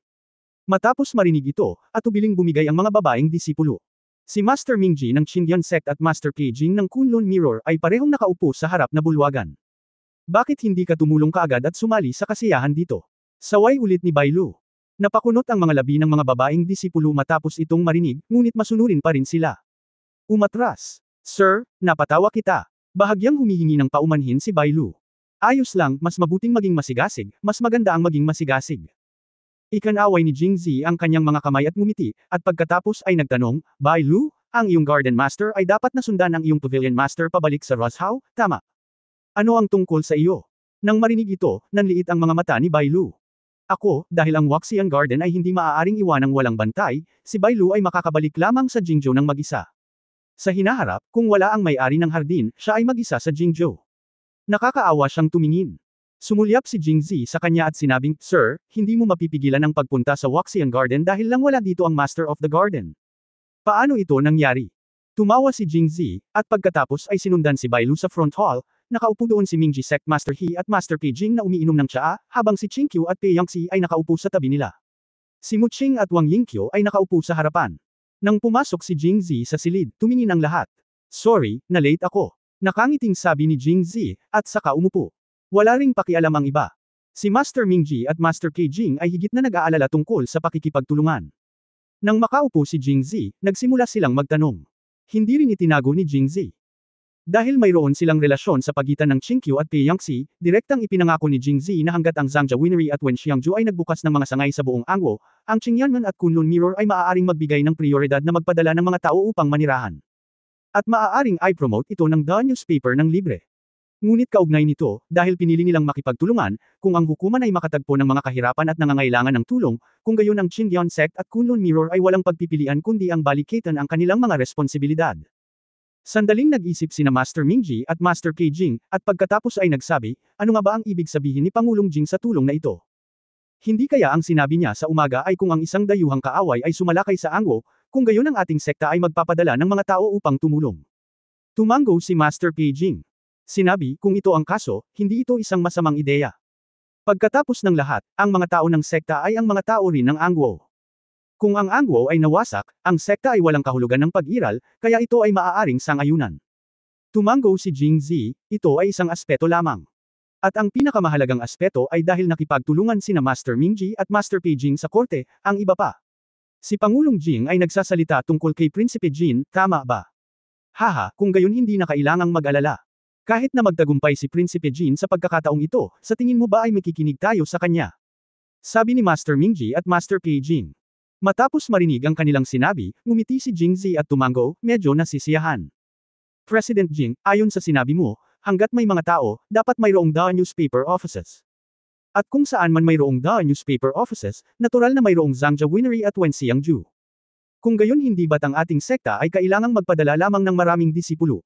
Matapos marinig ito, atubiling bumigay ang mga babaeng disipulo. Si Master Mingji ng Qindian Sect at Master Peijing ng Kunlun Mirror ay parehong nakaupo sa harap na bulwagan. Bakit hindi ka tumulong kaagad at sumali sa kasiyahan dito? Saway ulit ni Bai Lu. Napakunot ang mga labi ng mga babaeng disipulo matapos itong marinig, ngunit masunurin pa rin sila. Umatras. Sir, napatawa kita. Bahagyang humihingi ng paumanhin si Bai Lu. Ayos lang, mas mabuting maging masigasig, mas maganda ang maging masigasig. Ikanaway ni Jingzi ang kanyang mga kamay at ngumiti, at pagkatapos ay nagtanong, Bai Lu, ang iyong Garden Master ay dapat na sundan ang iyong Pavilion Master pabalik sa Roshow, tama? Ano ang tungkol sa iyo? Nang marinig ito, nanliit ang mga mata ni Bai Lu. Ako, dahil ang Waxian Garden ay hindi maaaring iwanang walang bantay, si Bai Lu ay makakabalik lamang sa Jingzhou ng mag-isa. Sa hinaharap, kung wala ang may-ari ng hardin, siya ay mag-isa sa Jingzhou. Nakakaawa siyang tumingin. Sumulyap si Jingzi sa kanya at sinabing, Sir, hindi mo mapipigilan ang pagpunta sa Waxian Garden dahil lang wala dito ang Master of the Garden. Paano ito nangyari? Tumawa si Jingzi, at pagkatapos ay sinundan si Bai Lu sa front hall, nakaupo doon si Mingji Sect Master He at Master Pei-jing na umiinom ng tsaa, habang si Qingqiu at Pei Yangxi ay nakaupo sa tabi nila. Si Muqing at Wang Yingqiu ay nakaupo sa harapan. Nang pumasok si Jingzi sa silid, tumingin ang lahat. Sorry, na-late ako. Nakangiting sabi ni Jingzi, at saka umupo. Wala ring pakialam ang iba. Si Master Mingji at Master Pei-jing ay higit na nag-aalala tungkol sa pakikipagtulungan. Nang makaupo si Jingzi, nagsimula silang magtanong. Hindi rin itinago ni Jingzi. Dahil mayroon silang relasyon sa pagitan ng Qingqiu at Pei Yangxi, direktang ipinangako ni Jingzi na hanggat ang Zhangja Winery at Wen Xiangju ay nagbukas ng mga sangay sa buong Angwo, ang Qingyanman at Kunlun Mirror ay maaaring magbigay ng prioridad na magpadala ng mga tao upang manirahan. At maaaring i-promote ito ng The Newspaper ng libre. Ngunit kaugnay nito, dahil pinili nilang makipagtulungan, kung ang hukuman ay makatagpo ng mga kahirapan at nangangailangan ng tulong, kung gayon ang Qingyan Sect at Kunlun Mirror ay walang pagpipilian kundi ang balikatan ang kanilang mga responsibilidad. Sandaling nag-isip sina Master Mingji at Master Pei-jing, at pagkatapos ay nagsabi, ano nga ba ang ibig sabihin ni Pangulong Jing sa tulong na ito? Hindi kaya ang sinabi niya sa umaga ay kung ang isang dayuhang kaaway ay sumalakay sa Angwo, kung gayon ang ating sekta ay magpapadala ng mga tao upang tumulong. Tumango si Master Pei-jing. Sinabi, kung ito ang kaso, hindi ito isang masamang ideya. Pagkatapos ng lahat, ang mga tao ng sekta ay ang mga tao rin ng Angwo. Kung ang Angwo ay nawasak, ang sekta ay walang kahulugan ng pag-iral, kaya ito ay maaaring sang-ayunan. Tumango si Jingzi, ito ay isang aspeto lamang. At ang pinakamahalagang aspeto ay dahil nakipagtulungan sina Master Mingji at Master Pei-jing sa korte, ang iba pa. Si Pangulong Jing ay nagsasalita tungkol kay Prinsipe Jin, tama ba? Haha, kung gayon hindi na kailangang mag-alala. Kahit na magtagumpay si Prinsipe Jin sa pagkakataong ito, sa tingin mo ba ay makikinig tayo sa kanya? Sabi ni Master Mingji at Master Pei-jing. Matapos marinig ang kanilang sinabi, ngumiti si Jingzi at tumango, medyo nasisiyahan. President Jing, ayon sa sinabi mo, hanggat may mga tao, dapat mayroong The Newspaper Offices. At kung saan man mayroong The Newspaper Offices, natural na mayroong Zhangja Winery at Wen Xiangju. Kung gayon hindi ba't ang ating sekta ay kailangang magpadala lamang ng maraming disipulo?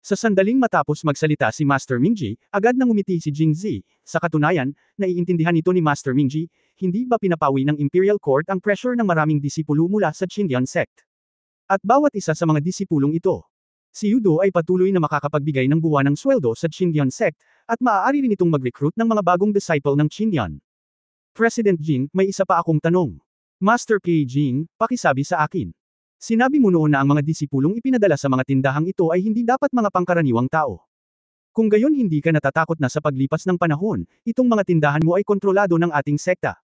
Sa sandaling matapos magsalita si Master Mingji, agad nang umiti si Jingzi. Sa katunayan, naiintindihan ito ni Master Mingji, hindi ba pinapawi ng Imperial Court ang pressure ng maraming disipulo mula sa Qingyan Sect? At bawat isa sa mga disipulong ito, si Yudo ay patuloy na makakapagbigay ng buwanang sweldo sa Qingyan Sect, at maaari rin itong mag-recruit ng mga bagong disciple ng Qingyan. President Jing, may isa pa akong tanong. Master Pei-jing, pakisabi sa akin. Sinabi mo noon na ang mga disipulong ipinadala sa mga tindahang ito ay hindi dapat mga pangkaraniwang tao. Kung gayon hindi ka natatakot na sa paglipas ng panahon, itong mga tindahan mo ay kontrolado ng ating sekta.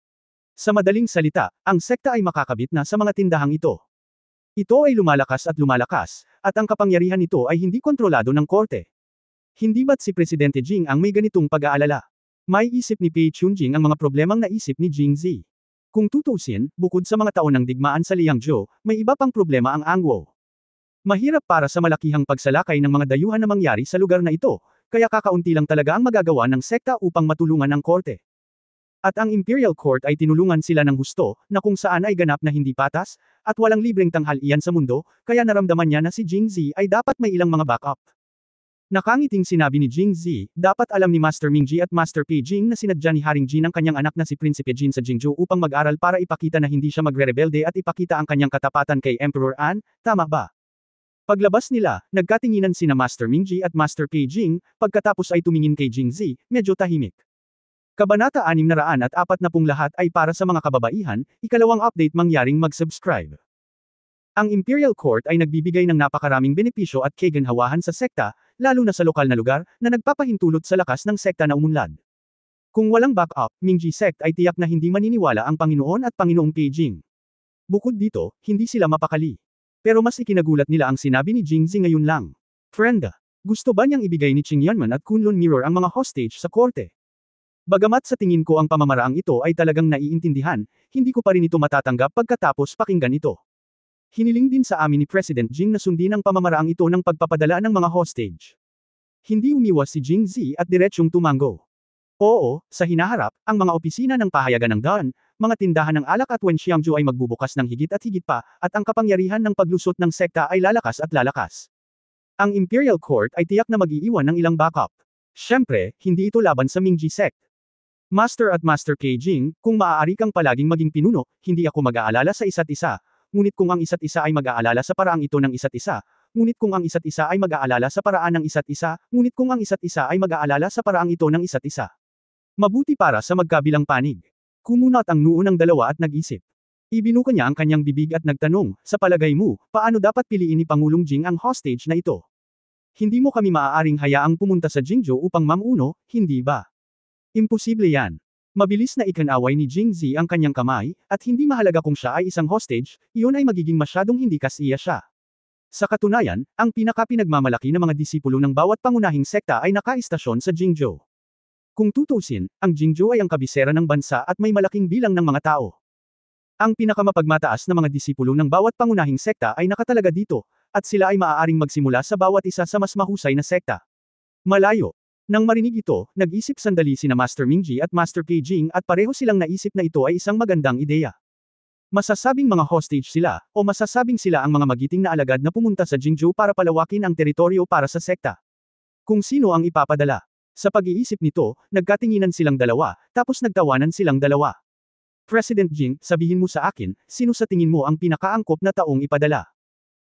Sa madaling salita, ang sekta ay makakabit na sa mga tindahang ito. Ito ay lumalakas, at ang kapangyarihan nito ay hindi kontrolado ng korte. Hindi ba't si Presidente Jing ang may ganitong pag-aalala? May isip ni Pei Chunjing ang mga problemang naisip ni Jingzi. Kung tutusin, bukod sa mga taon ng digmaan sa Liangzhou, may iba pang problema ang Angwo. Mahirap para sa malakihang pagsalakay ng mga dayuhan na mangyari sa lugar na ito, kaya kakaunti lang talaga ang magagawa ng sekta upang matulungan ang korte. At ang Imperial Court ay tinulungan sila ng husto, na kung saan ay ganap na hindi patas, at walang libreng tanghalian sa mundo, kaya naramdaman niya na si Jingzi ay dapat may ilang mga backup. Nakangiting sinabi ni Jingzi, dapat alam ni Master Mingji at Master Pei-jing na sinadya ni Haring Jin ang kanyang anak na si Prinsipe Jin sa Jingzhou upang mag-aral para ipakita na hindi siya magre-rebelde at ipakita ang kanyang katapatan kay Emperor An, tama ba? Paglabas nila, nagkatinginan sina Master Mingji at Master Pei-jing, pagkatapos ay tumingin kay Jingzi, medyo tahimik. Kabanata 640 lahat ay para sa mga kababaihan, ikalawang update mangyaring mag-subscribe. Ang Imperial Court ay nagbibigay ng napakaraming benepisyo at kaginhawahan sa sekta, lalo na sa lokal na lugar, na nagpapahintulot sa lakas ng sekta na umunlad. Kung walang backup, Mingji Sect ay tiyak na hindi maniniwala ang Panginoon at Panginoong Pei-jing. Bukod dito, hindi sila mapakali. Pero mas ikinagulat nila ang sinabi ni Jingzi ngayon lang. Friend, gusto ba niyang ibigay ni Qing Yanman at Kunlun Mirror ang mga hostage sa korte? Bagamat sa tingin ko ang pamamaraang ito ay talagang naiintindihan, hindi ko pa rin ito matatanggap pagkatapos pakinggan ito. Hiniling din sa amin ni President Jing na sundin ang pamamaraang ito ng pagpapadala ng mga hostage. Hindi umiwas si Jingzi at diretsyong tumango. Oo, sa hinaharap, ang mga opisina ng pahayagan ng daan, mga tindahan ng alak at Wenxiangju ay magbubukas ng higit at higit pa, at ang kapangyarihan ng paglusot ng sekta ay lalakas at lalakas. Ang Imperial Court ay tiyak na mag-iiwan ng ilang backup. Siyempre, hindi ito laban sa Mingji sect. Master at Master Keijing, kung maaari kang palaging maging pinuno, hindi ako mag-aalala sa isa't isa, ngunit kung ang isa't isa ay mag-aalala sa paraang ito ng isa't isa, ngunit kung ang isa't isa ay mag-aalala sa paraan ng isa't isa, ngunit kung ang isa't isa ay mag-aalala sa paraang ito ng isa't isa. Mabuti para sa magkabilang panig. Kumunat ang noo ng dalawa at nag-isip. Ibinuka niya ang kanyang bibig at nagtanong, sa palagay mo, paano dapat piliin ni Pangulong Jing ang hostage na ito? Hindi mo kami maaaring hayaang pumunta sa Jingzhou upang mamuno, hindi ba? Imposible yan. Mabilis na ikanaway ni Jingzi ang kanyang kamay, at hindi mahalaga kung siya ay isang hostage, iyon ay magiging masyadong hindi kasiya siya. Sa katunayan, ang pinakapinagmamalaki na mga disipulo ng bawat pangunahing sekta ay nakaistasyon sa Jingzhou. Kung tutusin, ang Jingzhou ay ang kabisera ng bansa at may malaking bilang ng mga tao. Ang pinakamapagmataas na mga disipulo ng bawat pangunahing sekta ay nakatalaga dito, at sila ay maaaring magsimula sa bawat isa sa mas mahusay na sekta. Malayo. Nang marinig ito, nag-isip sandali sina Master Mingji at Master Keijing at pareho silang naisip na ito ay isang magandang ideya. Masasabing mga hostage sila, o masasabing sila ang mga magiting na alagad na pumunta sa Jingzhou para palawakin ang teritoryo para sa sekta. Kung sino ang ipapadala. Sa pag-iisip nito, nagkatinginan silang dalawa, tapos nagtawanan silang dalawa. President Jing, sabihin mo sa akin, sino sa tingin mo ang pinakaangkop na taong ipadala?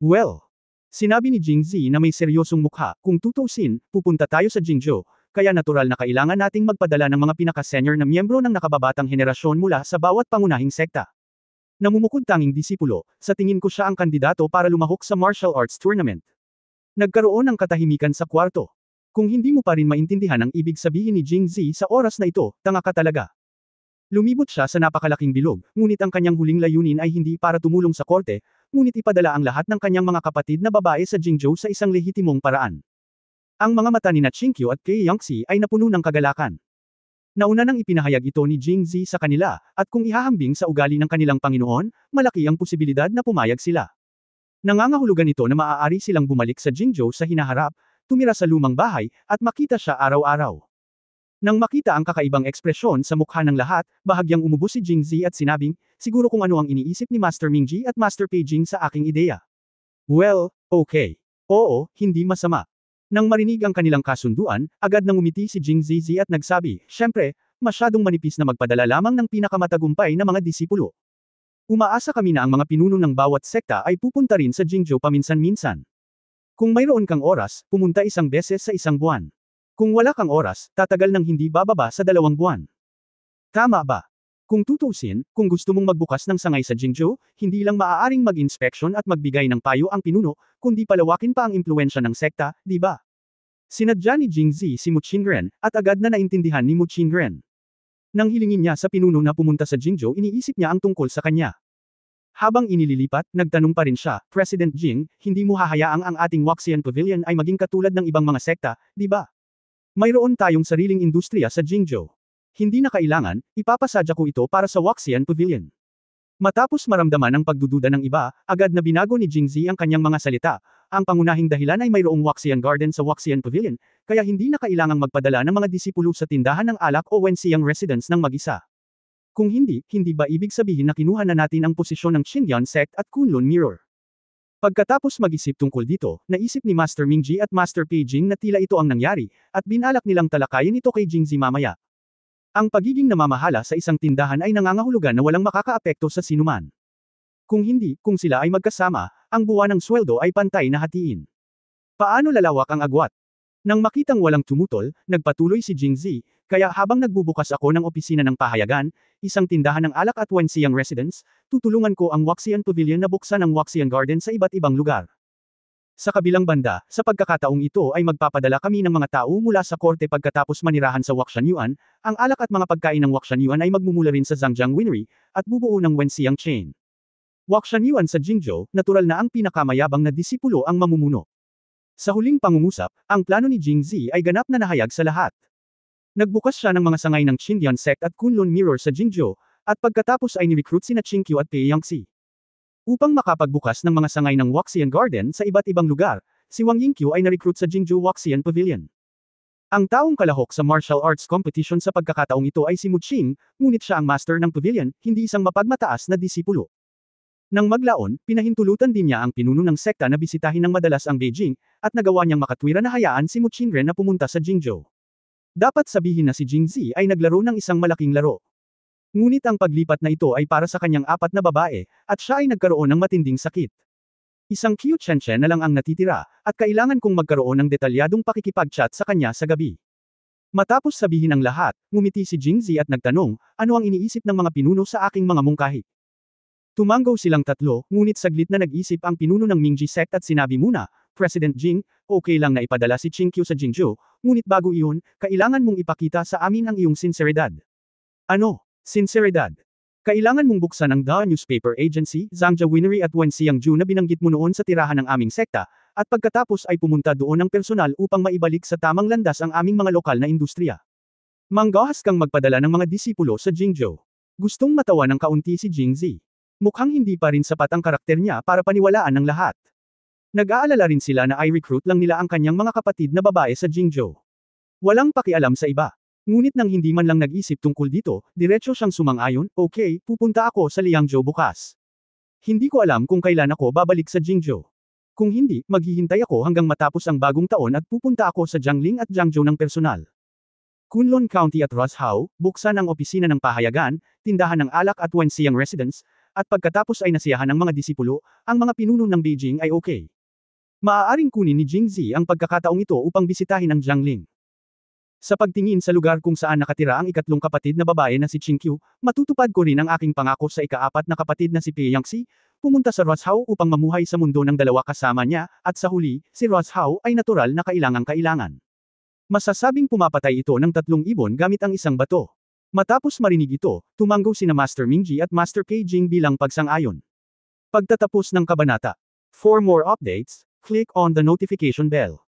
Well, sinabi ni Jingzi na may seryosong mukha, kung tutusin, pupunta tayo sa Jingzhou, kaya natural na kailangan nating magpadala ng mga pinaka-senior na miyembro ng nakababatang henerasyon mula sa bawat pangunahing sekta. Namumukod tanging disipulo, sa tingin ko siya ang kandidato para lumahok sa martial arts tournament. Nagkaroon ng katahimikan sa kwarto. Kung hindi mo pa rin maintindihan ang ibig sabihin ni Jingzi sa oras na ito, tanga ka talaga. Lumibot siya sa napakalaking bilog, ngunit ang kanyang huling layunin ay hindi para tumulong sa korte, ngunit ipadala ang lahat ng kanyang mga kapatid na babae sa Jingzhou sa isang lehitimong paraan. Ang mga mata ni na Qingqiu at Kei Yangxi ay napuno ng kagalakan. Nauna nang ipinahayag ito ni Jingzi sa kanila, at kung ihahambing sa ugali ng kanilang Panginoon, malaki ang posibilidad na pumayag sila. Nangangahulugan ito na maaari silang bumalik sa Jingzhou sa hinaharap, tumira sa lumang bahay, at makita siya araw-araw. Nang makita ang kakaibang ekspresyon sa mukha ng lahat, bahagyang umubo si Jingzi at sinabing, siguro kung ano ang iniisip ni Master Mingji at Master Keijing sa aking ideya. Well, okay. Oo, hindi masama. Nang marinig ang kanilang kasunduan, agad nang umiti si Jingzi at nagsabi, syempre, masyadong manipis na magpadala lamang ng pinakamatagumpay na mga disipulo. Umaasa kami na ang mga pinuno ng bawat sekta ay pupunta rin sa Jingzhou paminsan-minsan. Kung mayroon kang oras, pumunta isang beses sa isang buwan. Kung wala kang oras, tatagal ng hindi bababa sa 2 buwan. Tama ba? Kung tutusin, kung gusto mong magbukas ng sangay sa Jingzhou, hindi lang maaaring mag-inspeksyon at magbigay ng payo ang pinuno, kundi palawakin pa ang impluwensya ng sekta, di ba? Sinadya ni Jingzi si Mu Qingren, at agad na naintindihan ni Mu Qingren. Nang hilingin niya sa pinuno na pumunta sa Jingzhou, iniisip niya ang tungkol sa kanya. Habang inililipat, nagtanong pa rin siya, President Jing, hindi mo hahayaang ang ating Waxian Pavilion ay maging katulad ng ibang mga sekta, di ba? Mayroon tayong sariling industriya sa Jingzhou. Hindi na kailangan, ipapasadya ko ito para sa Waxian Pavilion. Matapos maramdaman ang pagdududa ng iba, agad na binago ni Jingzi ang kanyang mga salita. Ang pangunahing dahilan ay mayroong Waxian Garden sa Waxian Pavilion, kaya hindi na kailangang magpadala ng mga disipulo sa tindahan ng alak o Wenxiang residence ng mag-isa. Kung hindi, hindi ba ibig sabihin na kinuha na natin ang posisyon ng Qingyan sect at Kunlun Mirror? Pagkatapos mag-isip tungkol dito, naisip ni Master Mingji at Master Keijing na tila ito ang nangyari, at binalak nilang talakayin ito kay Jingzi mamaya. Ang pagiging namamahala sa isang tindahan ay nangangahulugan na walang makakaapekto sa sinuman. Kung hindi, kung sila ay magkasama, ang buwan ng sweldo ay pantay na hatiin. Paano lalawak ang agwat? Nang makitang walang tumutol, nagpatuloy si Jingzi, kaya habang nagbubukas ako ng opisina ng pahayagan, isang tindahan ng alak at Wenxiang residence, tutulungan ko ang Waxian Pavilion na buksan ang Waxian Garden sa iba't ibang lugar. Sa kabilang banda, sa pagkakataong ito ay magpapadala kami ng mga tao mula sa korte pagkatapos manirahan sa Waxianyuan, ang alak at mga pagkain ng Waxianyuan ay magmumula rin sa Zhangjiang Winery, at bubuo ng Wenxiang chain. Wakshan Yuan sa Jingzhou, natural na ang pinakamayabang na disipulo ang mamumuno. Sa huling pangungusap, ang plano ni Jing Zi ay ganap na nahayag sa lahat. Nagbukas siya ng mga sangay ng Qindian sect at Kunlun Mirror sa Jingzhou, at pagkatapos ay ni-recruit sina Qingqiu at Pei Yangxi. Upang makapagbukas ng mga sangay ng Waxian Garden sa iba't ibang lugar, si Wang Yingqiu ay na-recruit sa Jingzhou Waxian Pavilion. Ang taong kalahok sa martial arts competition sa pagkakataong ito ay si Mu Qing, ngunit siya ang master ng pavilion, hindi isang mapagmataas na disipulo. Nang maglaon, pinahintulutan din niya ang pinuno ng sekta na bisitahin ng madalas ang Beijing, at nagawa niyang makatwira na hayaan si Mu Qingren na pumunta sa Jingzhou. Dapat sabihin na si Jing Zi ay naglaro ng isang malaking laro. Ngunit ang paglipat na ito ay para sa kanyang 4 na babae, at siya ay nagkaroon ng matinding sakit. Isang Qiu Chenchen na lang ang natitira, at kailangan kong magkaroon ng detalyadong pakikipag-chat sa kanya sa gabi. Matapos sabihin ang lahat, ngumiti si Jing Zi at nagtanong, ano ang iniisip ng mga pinuno sa aking mga mungkahi? Tumanggaw silang tatlo, ngunit saglit na nag-isip ang pinuno ng Mingji sect at sinabi muna, President Jing, okay lang na ipadala si Qingqiu sa Jingzhou, ngunit bago iyon, kailangan mong ipakita sa amin ang iyong sinseridad. Ano? Sinseridad. Kailangan mong buksan ang The Newspaper Agency, Zhangja Winery at Wenxiangju na binanggit mo noon sa tirahan ng aming sekta, at pagkatapos ay pumunta doon ng personal upang maibalik sa tamang landas ang aming mga lokal na industriya. Manggahas kang magpadala ng mga disipulo sa Jingzhou. Gustong matawa ng kaunti si Jing Zi. Mukhang hindi pa rin sapat ang karakter niya para paniwalaan ng lahat. Nag-aalala rin sila na i-recruit lang nila ang kanyang mga kapatid na babae sa Jingzhou. Walang pakialam sa iba. Ngunit nang hindi man lang nag-isip tungkol dito, diretso siyang sumang-ayon, okay, pupunta ako sa Liangzhou bukas. Hindi ko alam kung kailan ako babalik sa Jingzhou. Kung hindi, maghihintay ako hanggang matapos ang bagong taon at pupunta ako sa Jiangling at Jiangzhou ng personal. Kunlun County at Roshao, buksan ang opisina ng pahayagan, tindahan ng alak at Wenxiang Residence, at pagkatapos ay nasiyahan ng mga disipulo, ang mga pinuno ng Beijing ay okay. Maaaring kunin ni Jing Zi ang pagkakataong ito upang bisitahin ang Jiangling. Sa pagtingin sa lugar kung saan nakatira ang ikatlong kapatid na babae na si Qingqiu, matutupad ko rin ang aking pangako sa ika-4 na kapatid na si Pei Yangxi, pumunta sa Roshao upang mamuhay sa mundo ng dalawa kasama niya, at sa huli, si Roshao ay natural na kailangang-kailangan. Masasabing pumapatay ito ng 3 ibon gamit ang isang bato. Matapos marinig ito, tumanggo sina Master Mingji at Master Pei Jing bilang pagsang-ayon. Pagtatapos ng kabanata. For more updates, click on the notification bell.